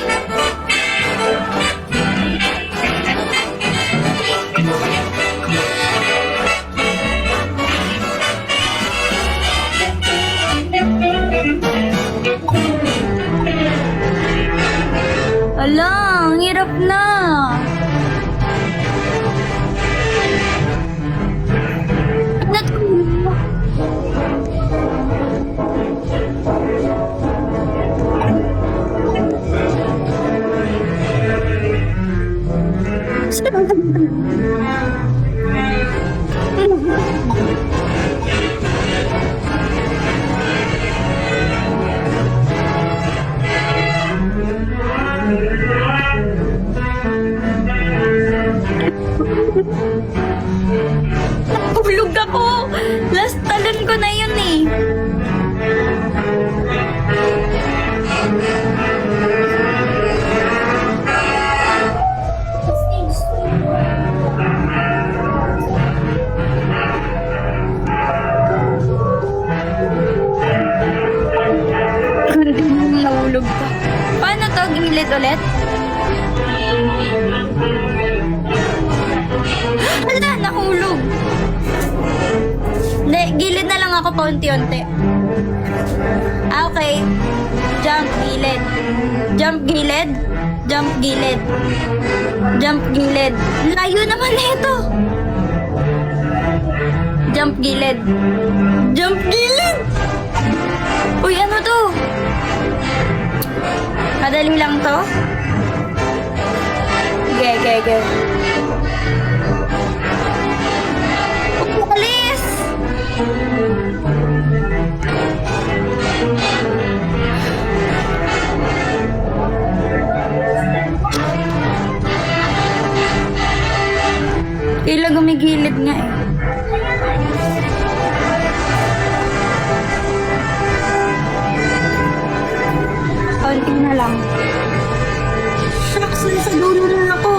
Speaker 1: Ala, ang hirap na. Natulog. Hulog ako. Last talon ko na yun eh. Hindi mo nahulog ka. Paano to? Gilid ulit? Wala, nahulog. Hindi, gilid na lang ako paunti-unti. Okay. Jump, gilid. Jump, gilid. Jump, gilid. Jump, gilid. Layo naman nito. Jump, gilid. Jump, gilid. Uy, ano to? Madali lang to? Ge. Alis! Kailan gumigilid nga eh. Konti na lang. Shucks, nasa dulo na ako.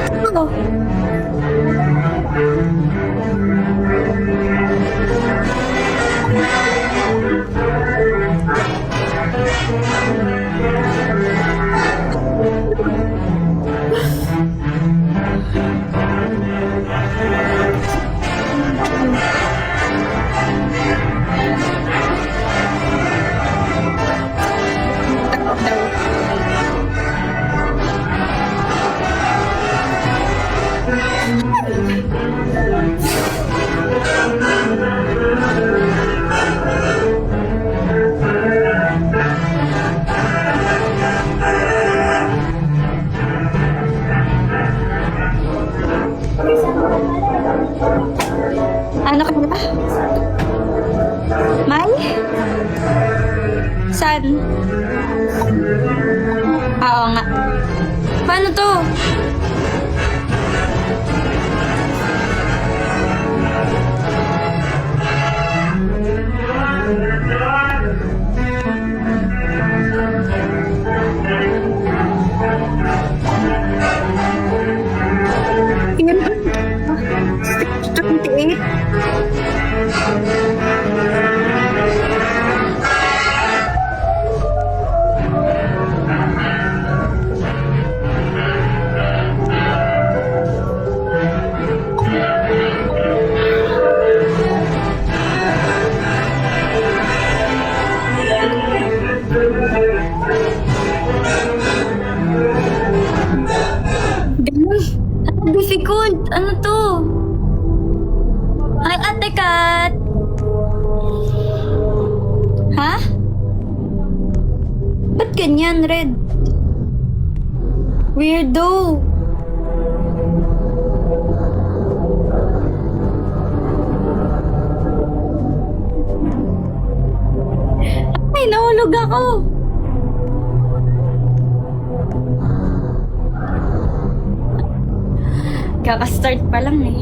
Speaker 1: Ano to? yan. Oo nga. Paano to? Yan. Stage 28. Ganun. Ano difficult? Ano to? Ay, Ate Kat! Ha? Ba't ganyan, Red? Weirdo! Ay, nahulog ako! Kaka-start pa lang eh.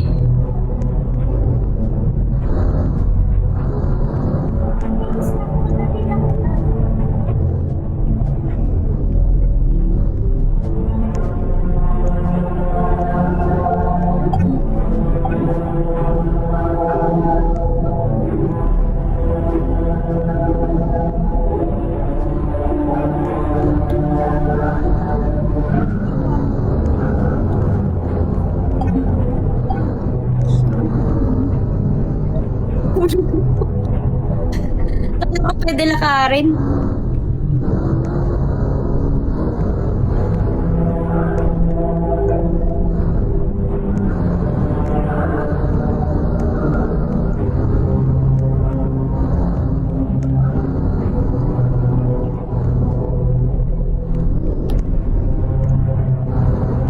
Speaker 1: Ano ka pwede lakarin?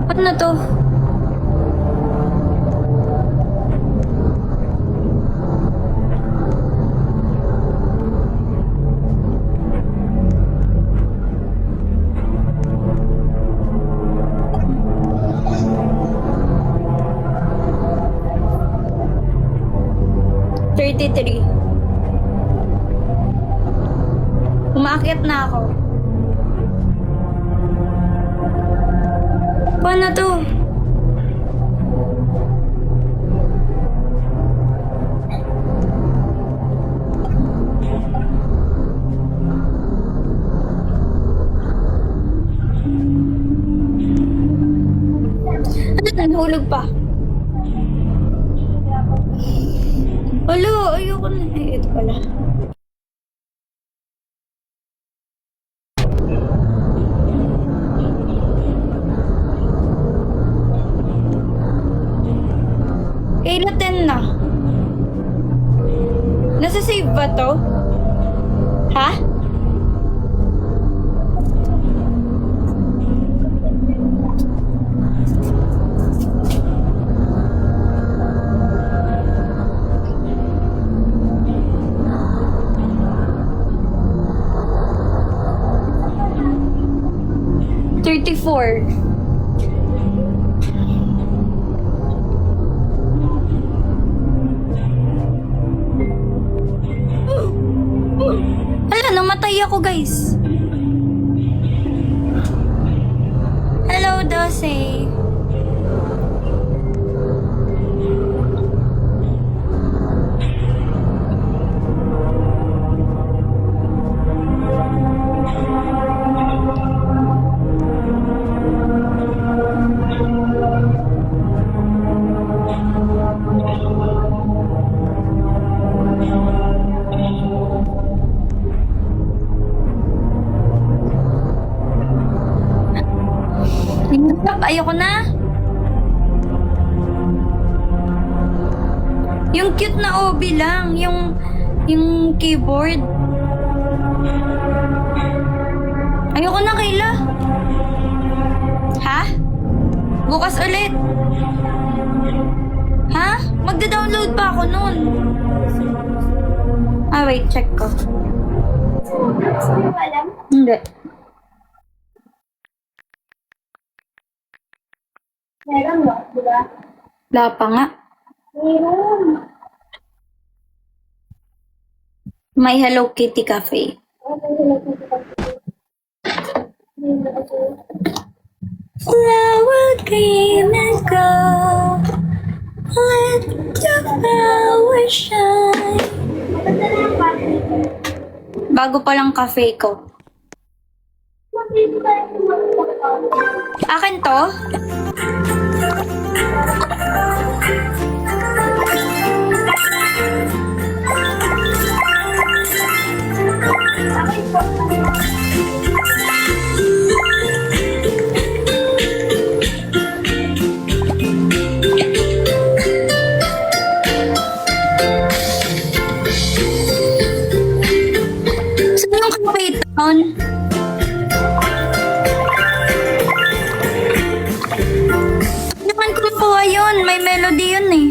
Speaker 1: Ano to? $33. Umaakyat na ako. Paano to? Nahulog pa. Alo, ayoko na. Ay, ito pala. Kailan 10 na? Nasa save ba to? Ha? $34. Hala, namatay ako, guys. Hello, Dose. Ayoko na. Yung cute na OB lang, yung keyboard. Ayoko na, Kayla. Ha? Bukas ulit. Ha? Magda-download pa ako nun. Ah, wait, check ko.
Speaker 3: Hindi mo alam?
Speaker 1: Hindi.
Speaker 3: Meron no, di ba?
Speaker 1: Wala pa nga.
Speaker 3: Meron.
Speaker 1: May Hello Kitty Cafe. Flower came and go. Let the flower shine.
Speaker 3: Maganda na yung party.
Speaker 1: Bago pa lang cafe ko.
Speaker 3: Maganda tayo mag-party.
Speaker 1: Akin to?
Speaker 3: Akin po.
Speaker 1: Saan yung cafe town? Naman ko po yun. May melody yun eh.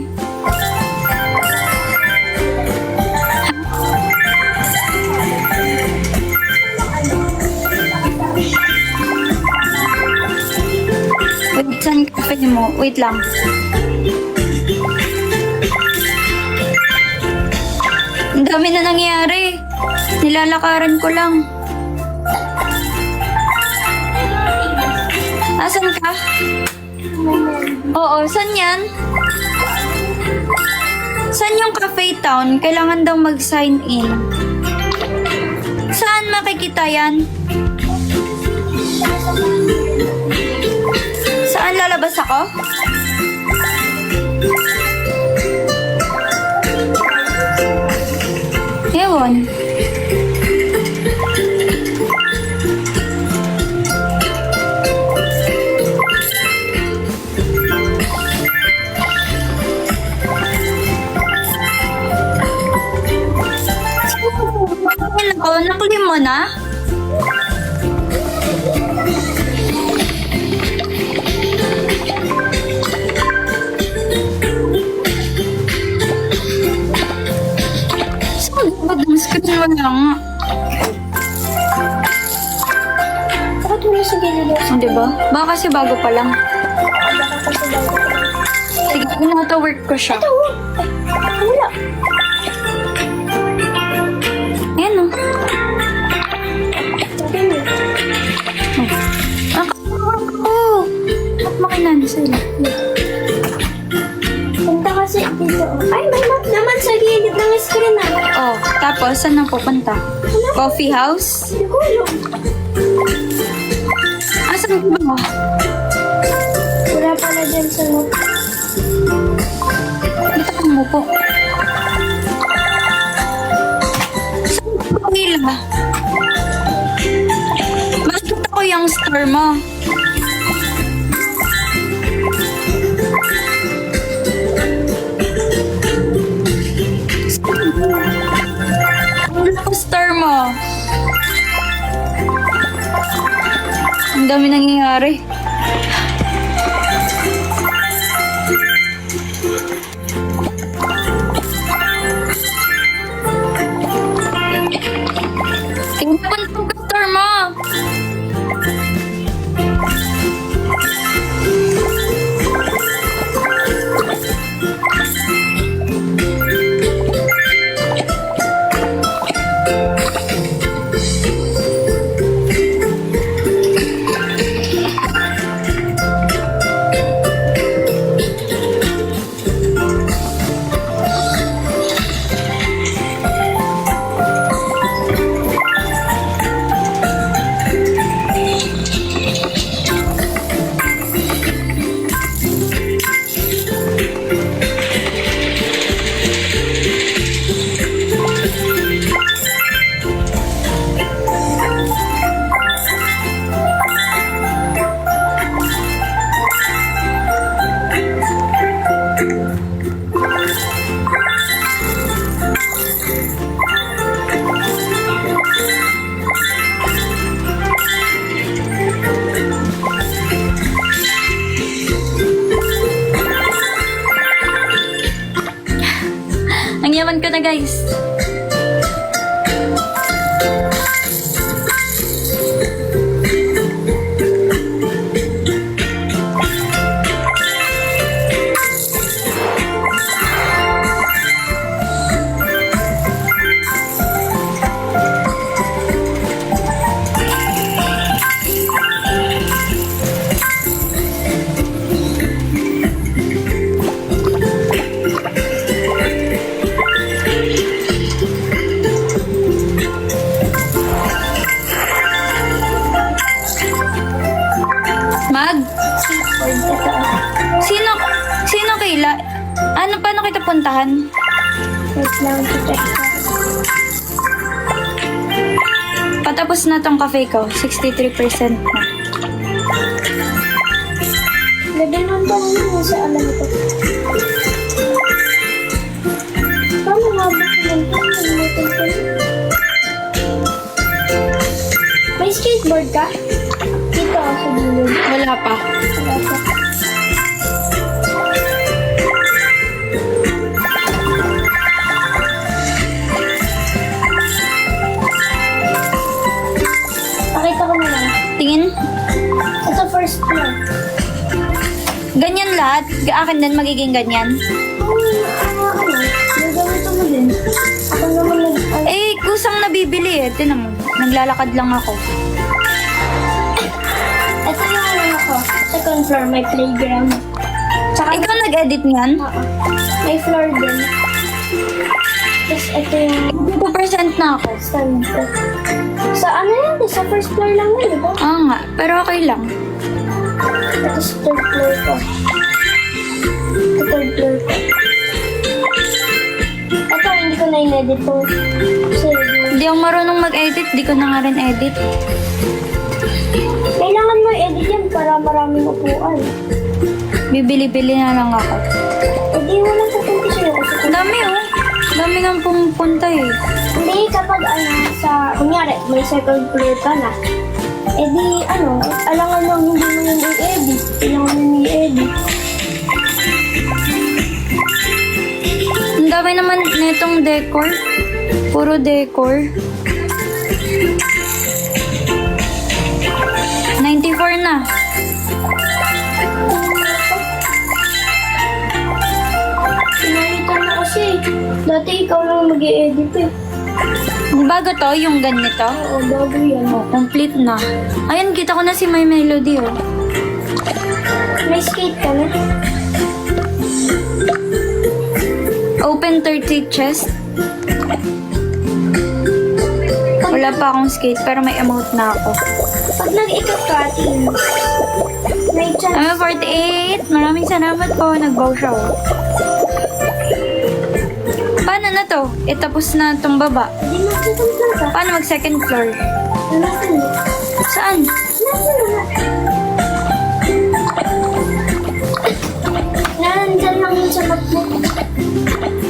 Speaker 1: Wait, saan cafe mo? Wait lang. Ang dami na nangyari. Nilalakaran ko lang. Asan ka? Oo, saan yan? Saan yung cafe town? Kailangan daw mag-sign in. Saan makikita yan? Saan lalabas ako? Ewan. Ako, nakuli mo na? Saan ba ang screen mo lang?
Speaker 3: Bakit wala sa gilid yun?
Speaker 1: Hindi ba? Baka kasi bago pa lang.
Speaker 3: Baka kasi bago pa lang.
Speaker 1: Sige, work ko siya.
Speaker 3: Ito, wala.
Speaker 1: Ayan o.
Speaker 3: Sabi mo.
Speaker 1: Nakakawork ko. Ba't makinan sila?
Speaker 3: Punta kasi dito. Ay, may map naman sa gilid ng screen ah.
Speaker 1: Oh, tapos saan na pupunta? Coffee house?
Speaker 3: Hindi ko alam.
Speaker 1: Asan ba?
Speaker 3: Wala pala dyan sa map.
Speaker 1: Dito ka mo po. Saan ka pila? Bakit ako yung star mo? Ano ko star mo? Ang dami nangyayari. Tingnan ko ang star mo. Ang yaman ko na, guys. pupuntahan?
Speaker 3: Wait lang, check ko.
Speaker 1: Patapos na tong cafe ko. 63% na.
Speaker 3: Level 1 pa naman sa alam ko. Paano nga ba may skateboard ka? Dito ako sa gilid.
Speaker 1: Wala pa.
Speaker 3: Wala pa. Pakita ko na lang.
Speaker 1: Tingin?
Speaker 3: Ito first floor.
Speaker 1: Ganyan lahat. Akin din magiging ganyan.
Speaker 3: Nagamit mo din. Ako naman
Speaker 1: Eh, kusang nabibili eh. Tinan mo. Naglalakad lang ako.
Speaker 3: ito yung ano ako. Second floor, may playground. Tsaka,
Speaker 1: Ikaw nag-edit niyan?
Speaker 3: oo. May floor din. Tapos ito yung
Speaker 1: 2% na ako.
Speaker 3: stand ko. Sa ano yan? Sa first floor lang yun, di ba?
Speaker 1: Oo nga. Pero okay lang.
Speaker 3: Ito sa third floor ko. Ito third floor ko. Ito, hindi ko na in-edit to. Kasi,
Speaker 1: Hindi ako marunong mag-edit. Di ko na nga rin edit.
Speaker 3: kailangan mo i-edit yan para maraming upuan.
Speaker 1: Bibili-bili na lang ako.
Speaker 3: Eh, di mo lang pupunta sa'yo kasi
Speaker 1: Ang dami oh. Ang dami nga pumupunta eh.
Speaker 3: hindi kapag ano, kunyari, may second floor ka na. Eh di, ano, alangan lang hindi mo yung i-edit. Kailangan mo i-edit.
Speaker 1: Ang dami naman netong decor. Puro decor. 94 na.
Speaker 3: Pinalitan na kasi. Dati ikaw lang mag-i-edit eh.
Speaker 1: Bago to, yung ganito.
Speaker 3: Oo, bago yan.
Speaker 1: Oh, complete na. Ayun, kita ko na si My Melody oh.
Speaker 3: May skate ka na.
Speaker 1: Open 30 chest. Wala pa akong skate pero may emote na ako.
Speaker 3: Pag nag-ikot ka, Tin, may chance.
Speaker 1: 48! Maraming salamat po. Nag-bow siya oh. Paano na to? Tapos na itong baba.
Speaker 3: Hindi mo second floor ka.
Speaker 1: Paano mag second floor?
Speaker 3: Nalasan mo.
Speaker 1: Saan?
Speaker 3: Nalasan mo. Nandyan lang yun sa map mo.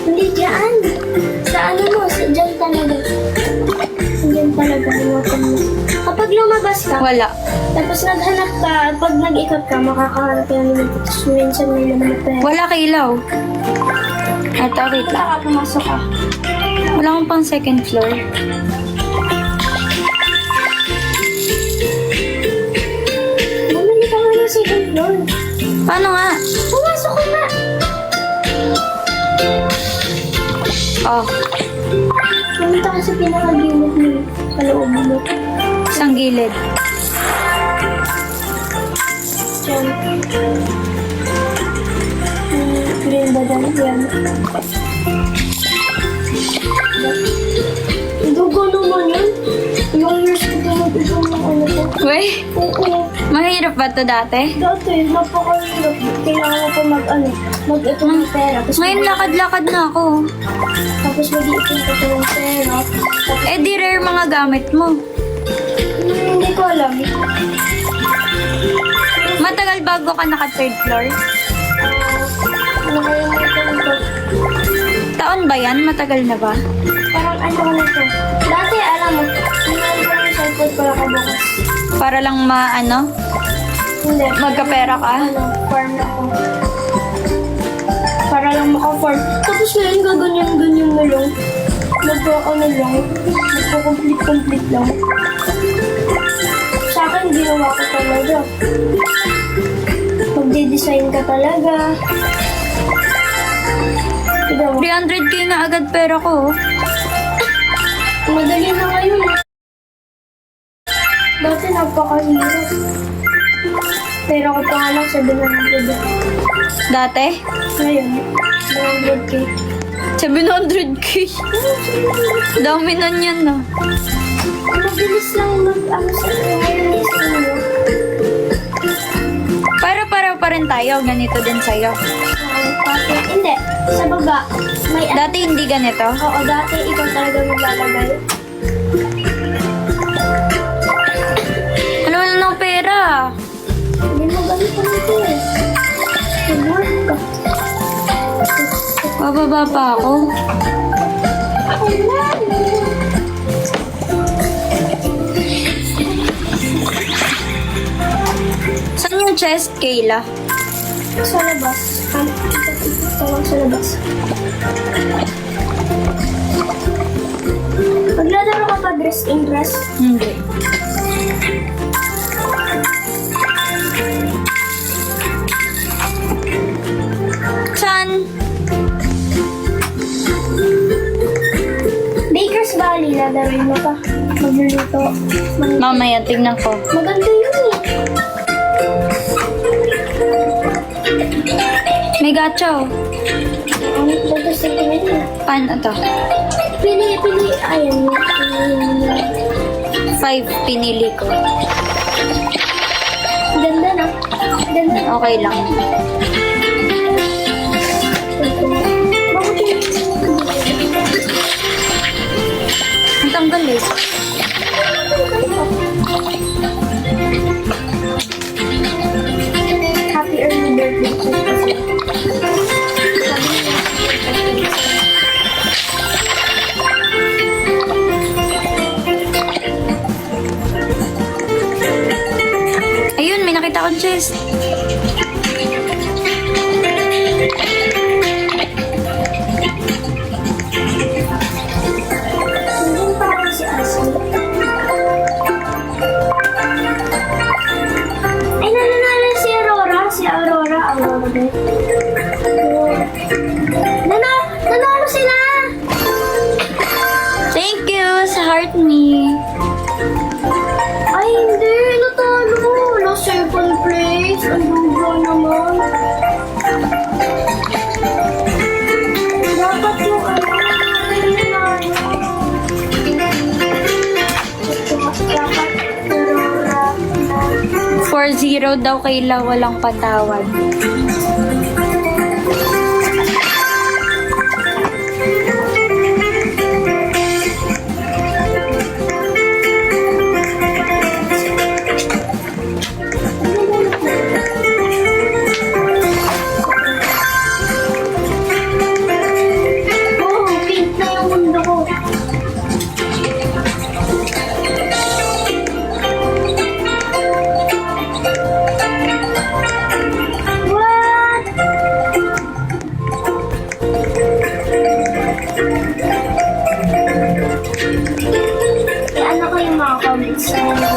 Speaker 3: Hindi dyan. Sa ano mo, sa dyan talaga. Dyan talaga yung map mo. Kapag lumabas ka,
Speaker 1: Wala.
Speaker 3: tapos naghanap ka, pag nag-ikot ka, makakahanap ka ng minuto. Tapos minsan may naman na pera.
Speaker 1: Wala ka ilaw. Ito, wait
Speaker 3: Wala
Speaker 1: lang.
Speaker 3: ka, pumasok ka.
Speaker 1: Wala akong pang second floor.
Speaker 3: Bumili ka nga ng second floor.
Speaker 1: Paano nga?
Speaker 3: Pumasok ka na.
Speaker 1: Oh,
Speaker 3: Pumunta ka sa pinakagilid mo. Sa loob mo.
Speaker 1: isang gilid.
Speaker 3: Diyan. Green ba dyan? Yan. Dugo naman yun. Yung years ko tumutulong ng ano ko.
Speaker 1: Weh,
Speaker 3: Oo.
Speaker 1: mahirap ba to dati?
Speaker 3: Dati, napakahirap. Kailangan ko pa mag-ito ng pera. Tapos
Speaker 1: Ngayon lakad-lakad na ako.
Speaker 3: Tapos mag-iipon ko ito ng pera. Tapos,
Speaker 1: Eh di rare mga gamit mo.
Speaker 3: hindi ko alam.
Speaker 1: Matagal bago ka naka third floor?
Speaker 3: Nakalimutan ko.
Speaker 1: Taon ba yan? Matagal na ba?
Speaker 3: Parang ano ko na to. Dati, alam mo, sinunod ko ng cellphone para kabukas.
Speaker 1: Para lang maano?
Speaker 3: Hindi.
Speaker 1: Magkapera ka?
Speaker 3: Ano, farm ako. Para lang maka-farm. Tapos ngayon, gaganyan-ganyan mo lang. Ano lang. Magpo-complete lang. Sa akin, ginawa ko talaga. Magde-design ka talaga. Tignan mo.
Speaker 1: 300k na agad pera ko. oh.
Speaker 3: Madali na ngayon. Dati napakahirap. Pero ako pa nga lang 700.
Speaker 1: Dati?
Speaker 3: Ngayon, 100k.
Speaker 1: 700k. Dami na niyan no.
Speaker 3: Mabilis lang mag-ano sa wireless mo.
Speaker 1: Para pa rin tayo. Ganito din sa'yo.
Speaker 3: Para cafe. Hindi, sa baba. May
Speaker 1: Dati hindi ganito.
Speaker 3: Oo, dati ikaw talaga maglalagay.
Speaker 1: Ano wala ng pera?
Speaker 3: Hindi mo ganito nito eh. Nag-work ka.
Speaker 1: Bababa pa ako. Saan yung chest, Kayla?
Speaker 3: Sa labas. Tawag sa labas. Maglalaro ka pa dress in dress.
Speaker 1: Hindi. Saan?
Speaker 3: Baker's Valley, lalaroin mo pa. Magluluto.
Speaker 1: Mamaya, tingnan ko.
Speaker 3: Maganda yun eh.
Speaker 1: May gacha oh.
Speaker 3: Ang ito sa tingin mo.
Speaker 1: Paano to?
Speaker 3: Pili. Ayan.
Speaker 1: 5 pinili ko.
Speaker 3: Ganda na. Ganda.
Speaker 1: Okay lang.
Speaker 3: Bakit yun?
Speaker 1: Ang tanggal eh.
Speaker 3: Happy early birthday.
Speaker 1: Ayun, may nakita akong chest.
Speaker 3: Hindi pa ako si Ashley. Ay, nananalo si Aurora. Si Aurora. Aurora ba? Nanalo sila!
Speaker 1: Thank you sa heart me.
Speaker 3: Ay, hindi. Natalo. Wala second place. Ang dugo naman. Dapat yung ano. Dapat Aurora.
Speaker 1: 4-0 daw Kayla, walang patawad.
Speaker 3: Oh, pink na yung mundo ko. What? Ano ko yung mga comments sa mga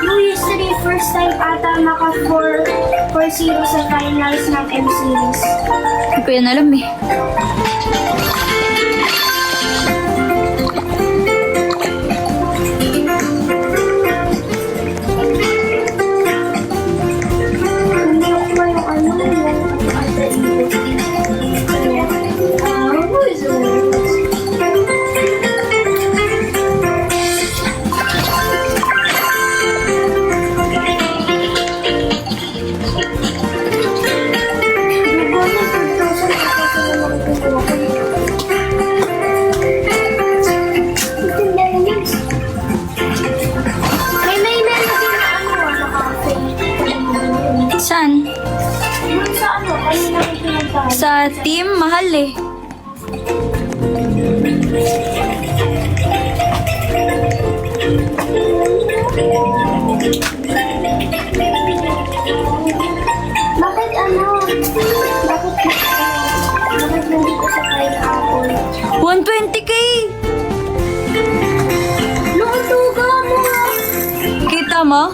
Speaker 3: Blue History, first time ata maka 4-0 sa finals ng M-Series.
Speaker 1: Hindi ko yan alam eh.
Speaker 3: Hindi ko pa yung ano, yung ata ito. Kaya, boys, may melody na ano, naka-cafe.
Speaker 1: Saan?
Speaker 3: Yung sa ano, kanina ko pinagtahan.
Speaker 1: Sa team, mahal eh.
Speaker 3: Bakit ano? Bakit hindi ko sa pineapple?
Speaker 1: 120k!
Speaker 3: Lutuga mo nga!
Speaker 1: Kita mo?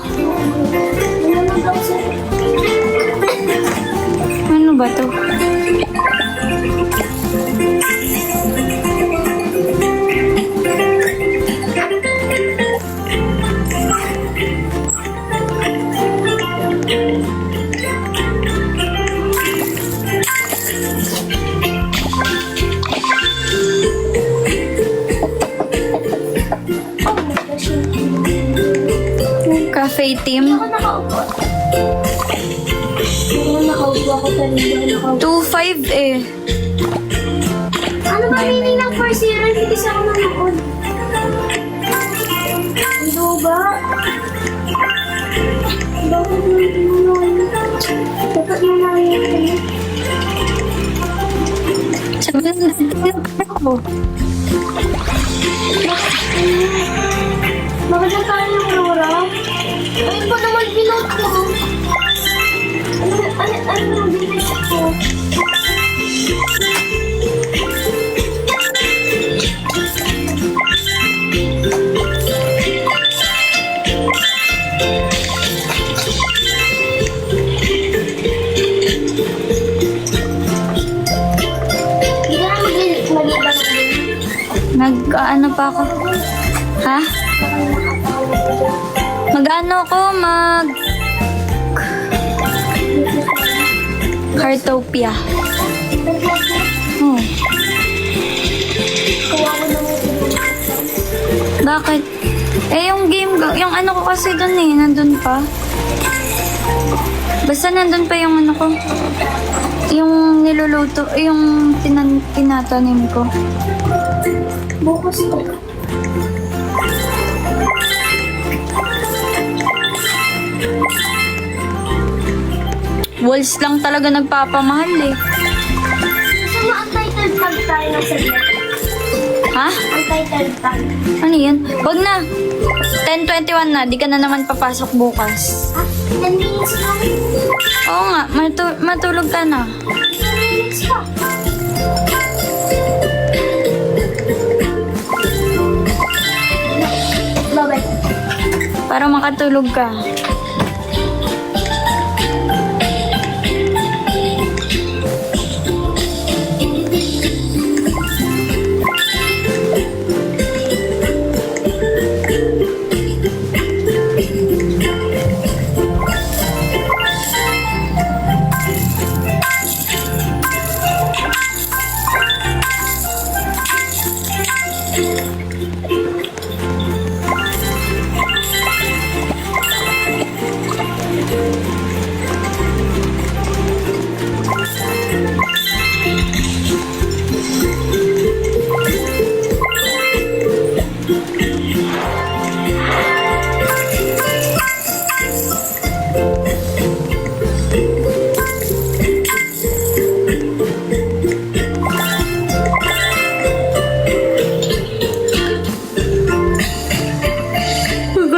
Speaker 3: Nanonood ako sa...
Speaker 1: Ano ba to?
Speaker 3: Oh my gosh.
Speaker 1: Cafe team.
Speaker 3: Ako nakaupo. Kung nakaupo ako talaga,
Speaker 1: 2-5 eh.
Speaker 3: Ano ba meaning ng 4-0? Hindi kasi ako manood. Ano ba? Bakit mo yun? Dapat mo na yun.
Speaker 1: Sabi na ako.
Speaker 3: Bakit na tayo ng Aurora? Ayun pa naman binot ko. Ano binot ko? Hindi ka na mag-iba ng game.
Speaker 1: Ano pa ako? Ha? Mag-ano ako? Heartopia. Oh.
Speaker 3: Kuha ko naman yung
Speaker 1: Bakit? Eh, yung game, yung ano ko kasi dun eh, nandun pa. Basta nandun pa yung ano ko. Yung niluluto, yung tinatanim ko.
Speaker 3: bukas ko.
Speaker 1: Walls lang talaga nagpapamahal eh.
Speaker 3: Gusto mo untitled tag tayo ng saglit?
Speaker 1: Ha?
Speaker 3: Untitled tag.
Speaker 1: Ano yun? Huwag na. 10:21 na, di ka na naman papasok bukas.
Speaker 3: Ah, 10 minutes lang.
Speaker 1: Oo nga, matulog ka na.
Speaker 3: 10 minutes pa. Bye-bye.
Speaker 1: Para makatulog ka.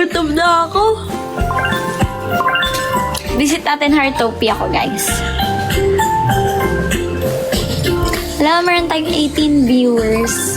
Speaker 1: Gutom na ako. Visit natin Heartopia ko, guys. Alam, meron tayong 18 viewers.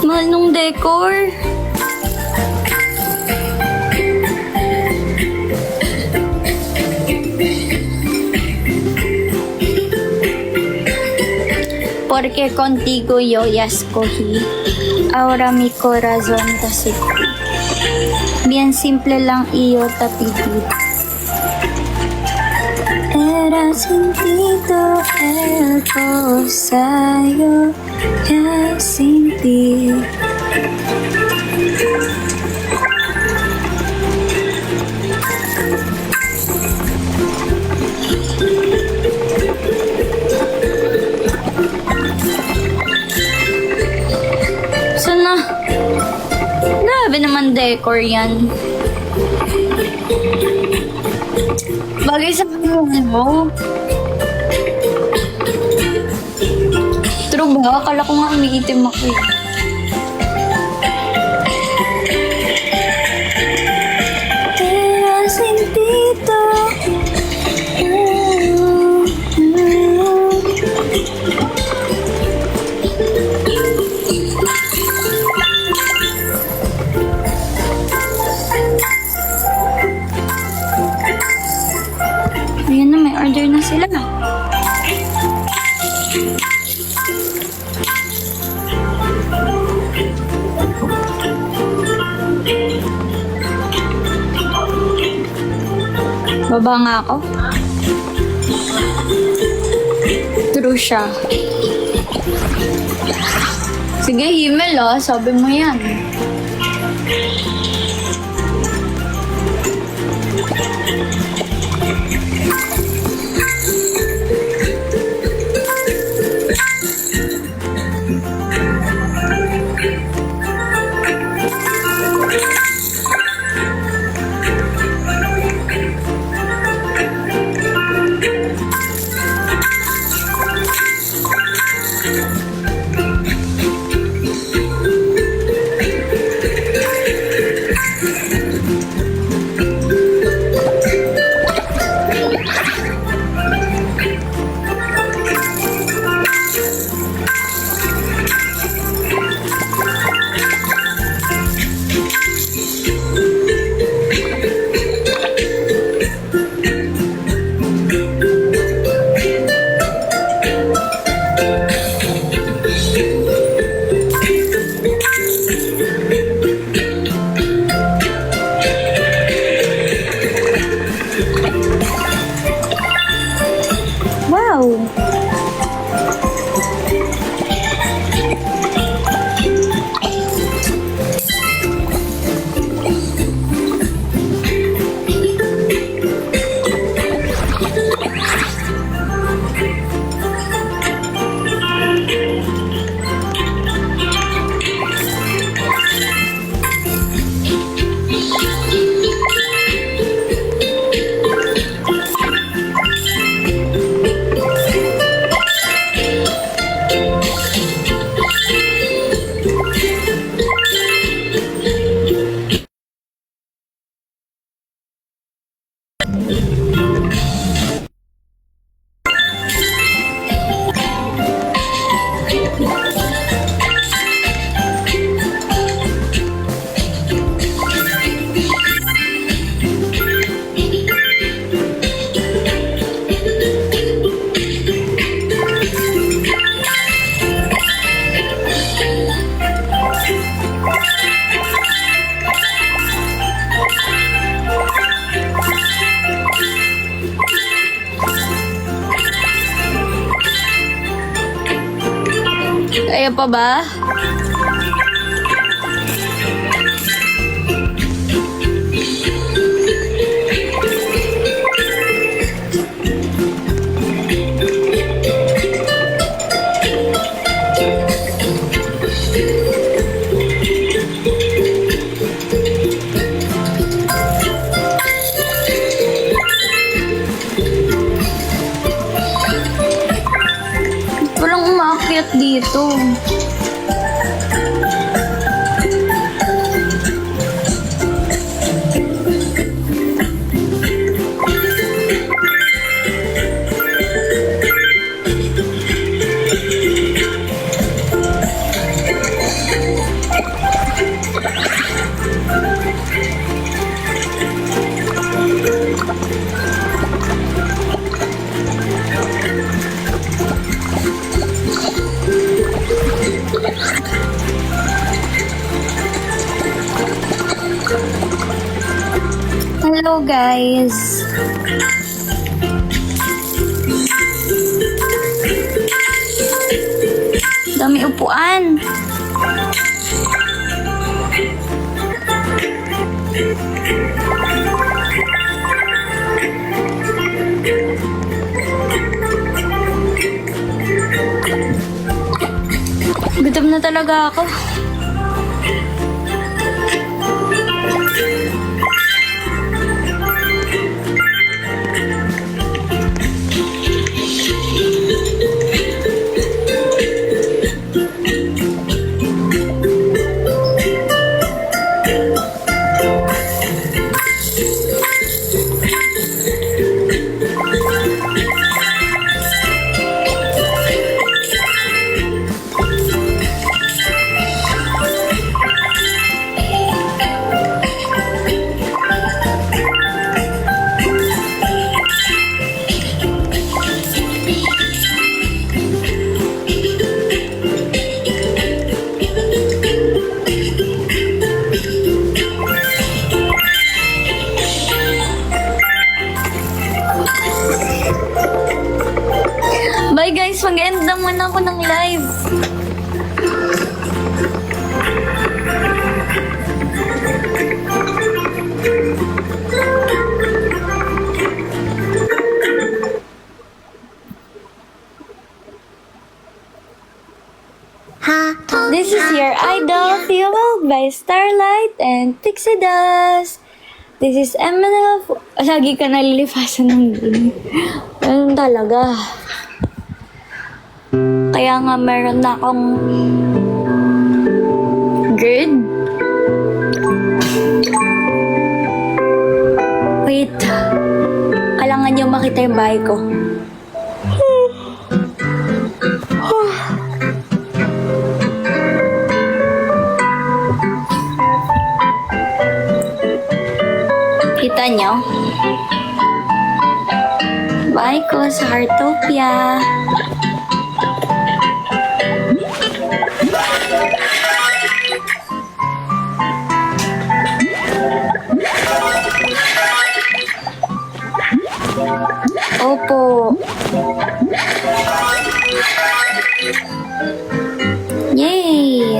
Speaker 1: Mahal nung decor. Porque contigo yo ya escogí. Ahora mi corazón te sigue. Bien simple lang iyo te pedí. Era sentido el posayo que sin ti. Sana, grabe naman decor yan. Bagay sa pangalan mo. True ba? Akala ko nga umiitim ako eh. Pero sentito. Ayan na, may order na sila. Baba nga ako. True siya. Sige, email ah. Sabi mo yan. Wow! Kaya pa ba? Walang umaakyat dito. Hello guys. Dami upuan. Gutom na talaga ako. by Starlight and Pixie Dust. This is Emily. Lagi ka nalilipasan ng gini. Ganun talaga. Kaya nga meron na akong GERD. Wait. Kailangan niyo makita yung bahay ko. Kita nyo? Bahay ko sa Heartopia. Opo. Yay!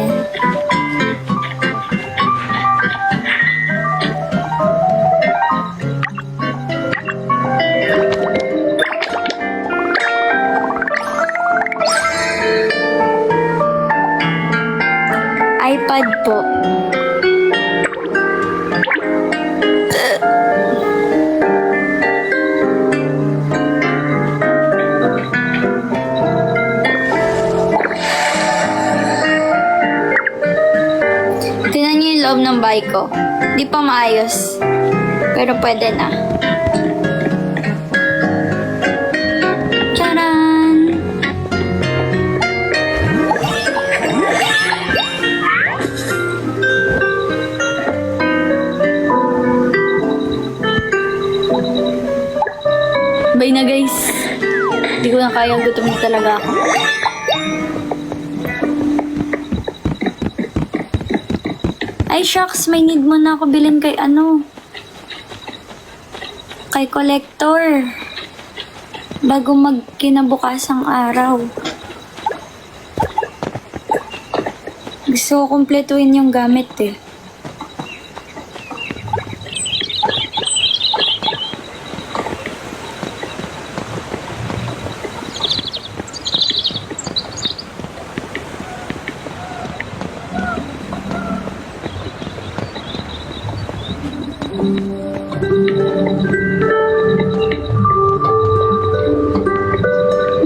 Speaker 1: iPad po. Tingnan niyo yung loob ng bahay ko. Di pa maayos. Pero pwede na. Charan! Bye na guys. Hindi ko na kaya, gutom na talaga ako. Ay shucks, may need mo na ako bilhin kay kay collector. Bago magkinabukasang araw. Gusto ko kumpletuhin yung gamit eh.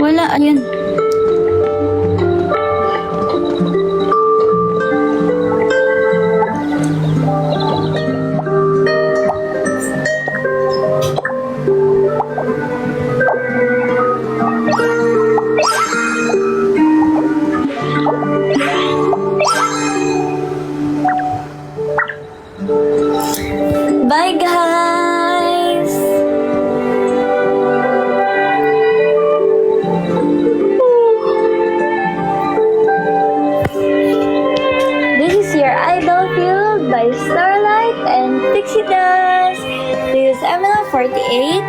Speaker 1: Wala, ayun. Bye guys! This is your Idol Field by Starlight and Pixie Dust. This is ML48,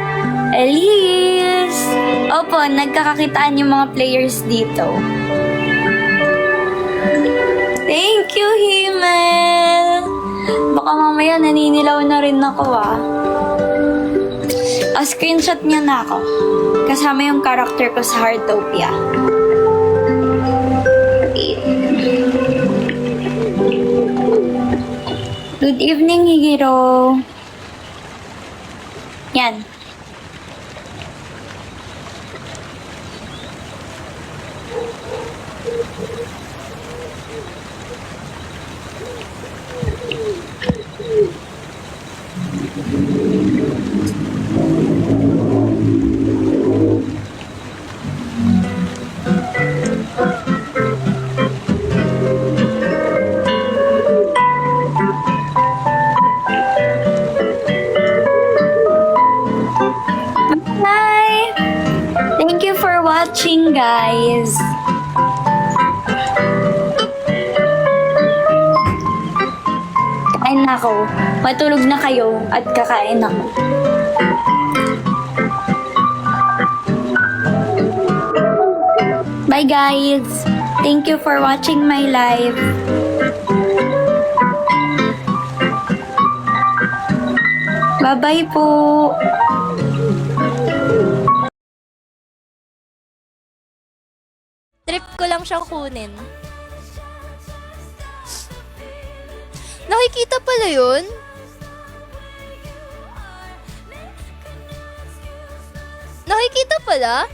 Speaker 1: Elise. Opo, nagkakakitaan yung mga players dito. Thank you, Himmel! Baka mamaya naninilaw na rin ako screenshot niya na ako. Kasama yung character ko sa Heartopia. Good evening, Higiro. Yan. Bye! Thank you for watching, guys. Kain na ako. Matulog na kayo at kakain ako. Bye, guys. Thank you for watching my live. Bye-bye po.
Speaker 4: Trip ko lang siyang kunin. Nakikita pala yun? Nakikita pala?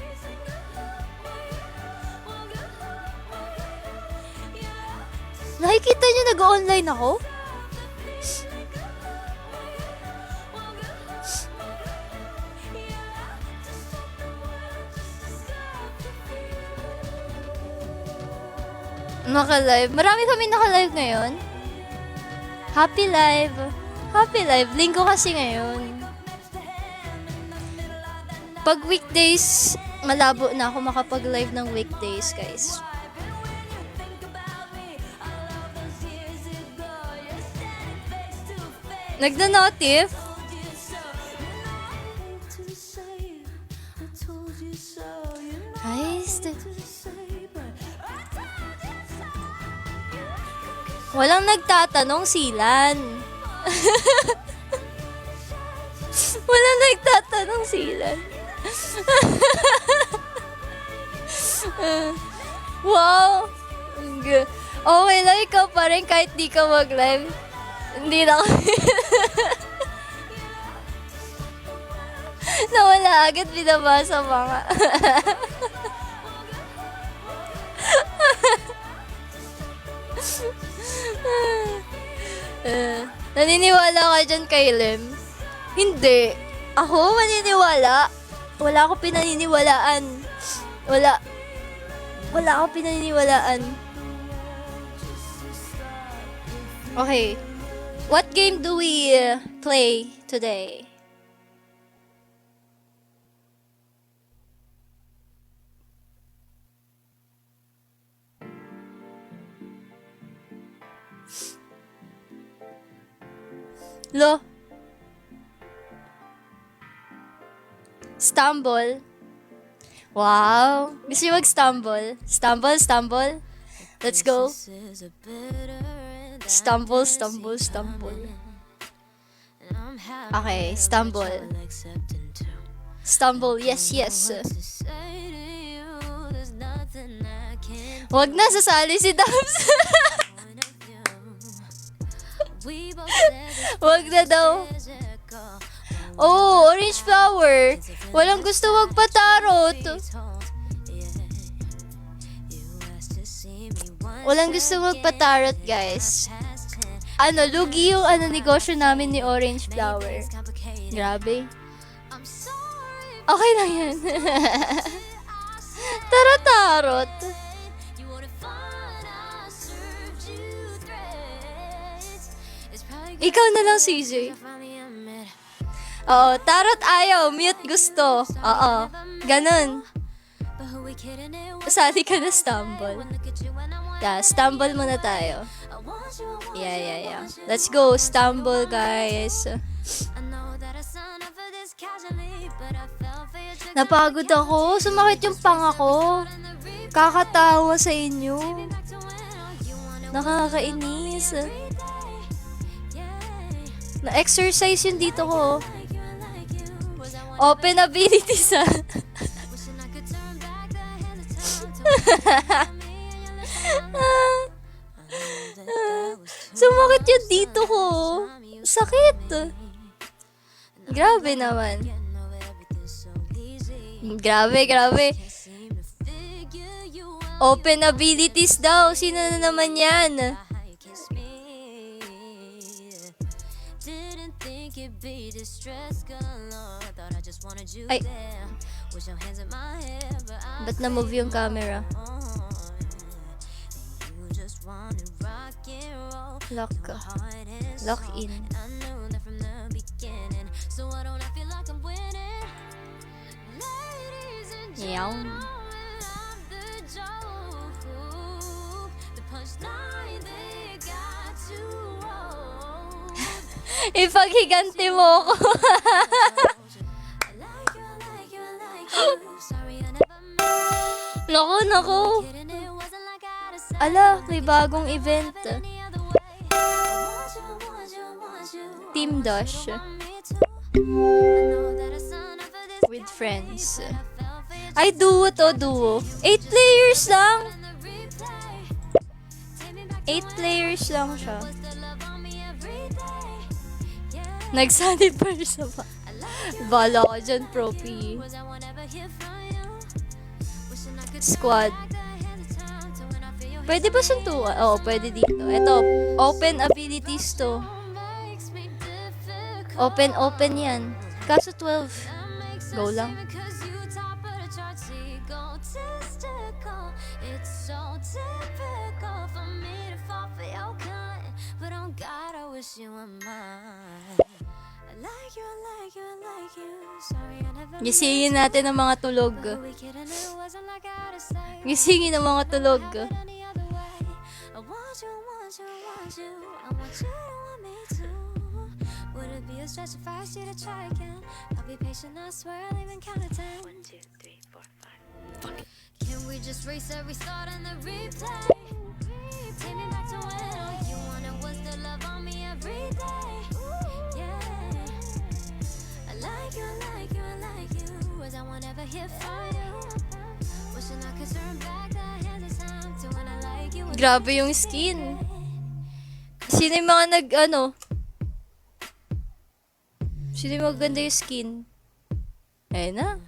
Speaker 4: Nakikita niyo nag-online ako? Naka-live. Marami kami naka-live ngayon. Happy live. Happy live. Linggo kasi ngayon. Pag weekdays, malabo na ako makapag-live ng weekdays, guys. Nagna-notif? Guys, walang nagtatanong, Silan. Walang nagtatanong, Silan. Wow! Okay lang, ikaw pa rin kahit di ka mag-live. Hindi na kami. Nawala agad, binabasa mga. Naniniwala ka dyan kay Lem? Hindi. Ako maniniwala. Wala ako pinaniniwalaan. Wala ako pinaniniwalaan. Okay. What game do we play today? Lo. Stumble. Wow. Gusto niyo mag-stumble? Stumble. Let's go. Stumble. Okay, stumble. Stumble, yes. Wag na, sasali si Dams. Wag na daw. Oh, orange flower. Walang gusto magpatarot. Walang gusto magpatarot, guys. Lugi yung negosyo namin ni Orange Flower. Grabe. Okay lang yan. Tarot. Ikaw na lang, CJ. Oo, tarot ayaw, mute gusto. Oo, ganun. Sali ka na stumble. Yeah, stumble muna tayo. Yeah. Let's go, stumble, guys. Napagod ako. Sumakit yung panga ko. Kakatawa sa inyo. Nakakainis. Na-exercise yun dito ko. Open abilities, ha. Sumakit yun dito ko. Sakit. Grabe naman. Grabe. Open abilities daw. Sino na naman yan? Ay. Ba't na-move yung camera? Lock in. Yaw. Ipaghiganti mo ko. Nako. Ala, may bagong event. Team Dash. With friends. Ay, duo to, duo. 8 players lang. 8 players lang siya. Nag-sunny sa ba? Bala ko dyan, Propi. Squad. Pwede ba suntukan? Oo, pwede dito. Ito, open abilities to. Open yan. Kaso 12. Go lang. Gisingin natin ang mga tulog. Gisingin ang mga tulog. Would it be a stretch if I asked you to try again? I'll be patient, I swear I'll even count to 10. 1, 2, 3, 4, 5. Can we just race every thought and the replay? Take me back to when all you wanted was the love on me every day. Yeah. I like you, I like you, I like you. Was I won't ever here for you? Wishing I could turn back the hands of time to when I like you. Grabe yung skin. Sino yung mga Sino yung maganda yung skin? Ayun na.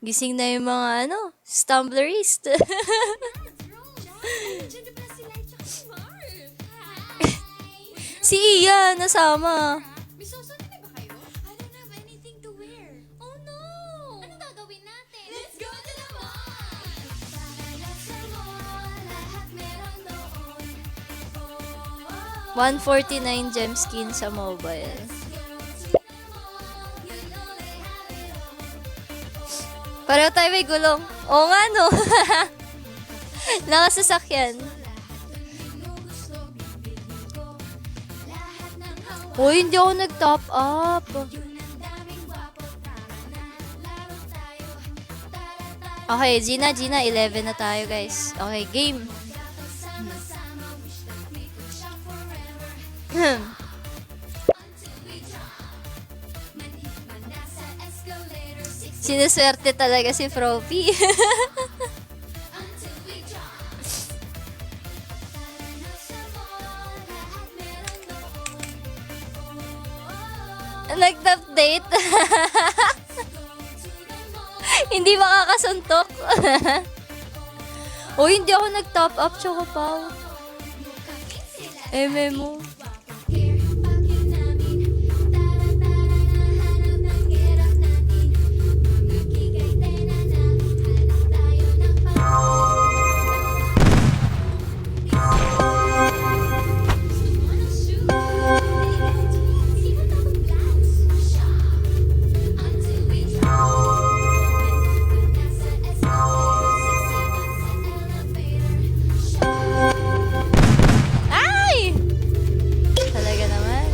Speaker 4: Gising na yung mga stumblerist. Si Ian, nasama.
Speaker 5: May susunod na ba kayo? I don't have anything to wear. Oh no! Anong gagawin natin? Let's go to the mall! Lahat meron doon.
Speaker 4: 149 gem skin sa mobile. Pareho tayo may gulong. Oo nga, no? Nakasasakyan. Uy, hindi ako nag-top up. Okay, Gina, 11 na tayo, guys. Okay, game. Sinuswerte talaga si Profi. Nag-update. Hindi makakasuntok. O, hindi ako nag-top up, Chocopaw. MMO. Ay! Talaga naman.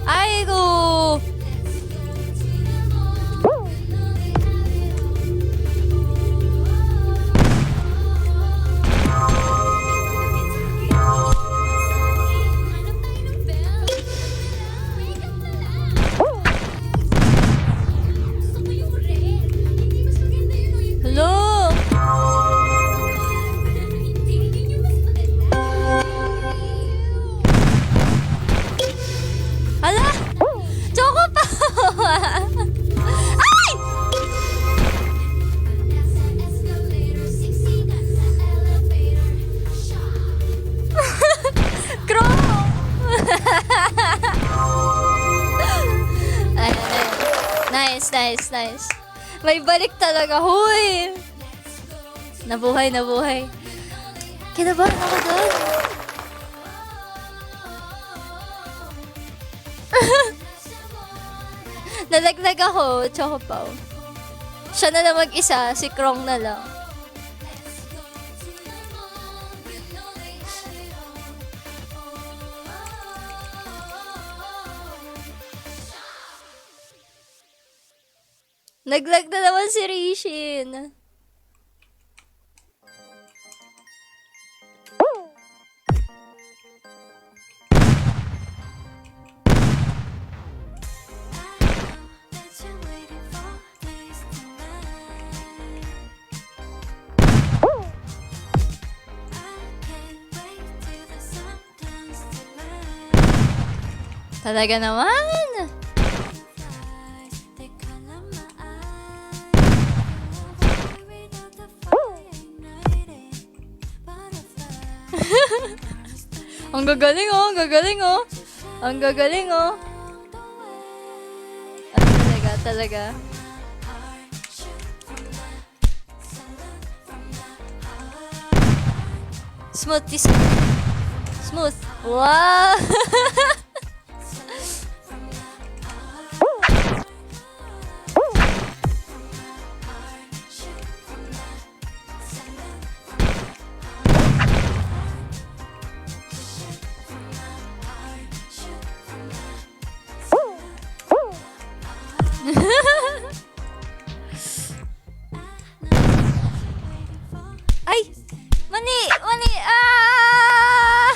Speaker 4: Ay, go! Hello! Hala! Choco pa! Ay! Crow! Ay, nice, nice, nice. May balik talaga, huy! Nabuhay, nabuhay. Kinabahan ako doon. Nalaglag ako, Chocopaw. Siya na lang mag-isa, si Krong na lang. Naglag na naman si Rishin.
Speaker 6: Talaga naman. Ang gagaling oh, ang gagaling oh. Ang gagaling oh. Ah, talaga. Smooth. Wow! Ay! Mani! Ah!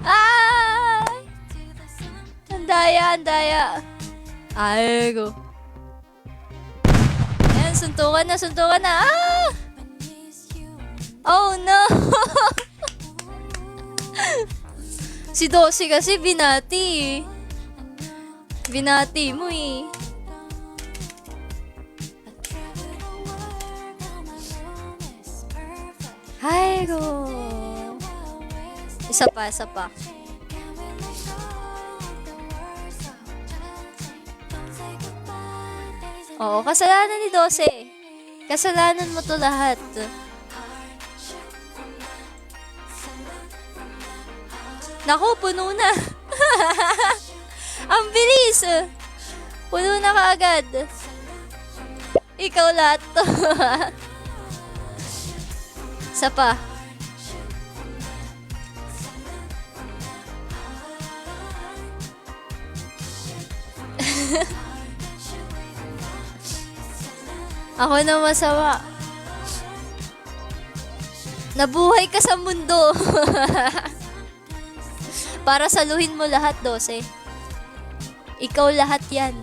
Speaker 6: Ay! Ang daya. Ay, go. Ayan, suntukan na. Ah! Oh, no! Si Dosi kasi binati. Binati mo eh. Ay, go. Isa pa. Oo, kasalanan ni Dose. Kasalanan mo to lahat. Naku, puno na. Ang bilis. Puno na kaagad. Ikaw lahat to. Isa pa. Ako na masama. Nabuhay ka sa mundo. Para saluhin mo lahat, Dose. Ikaw lahat yan.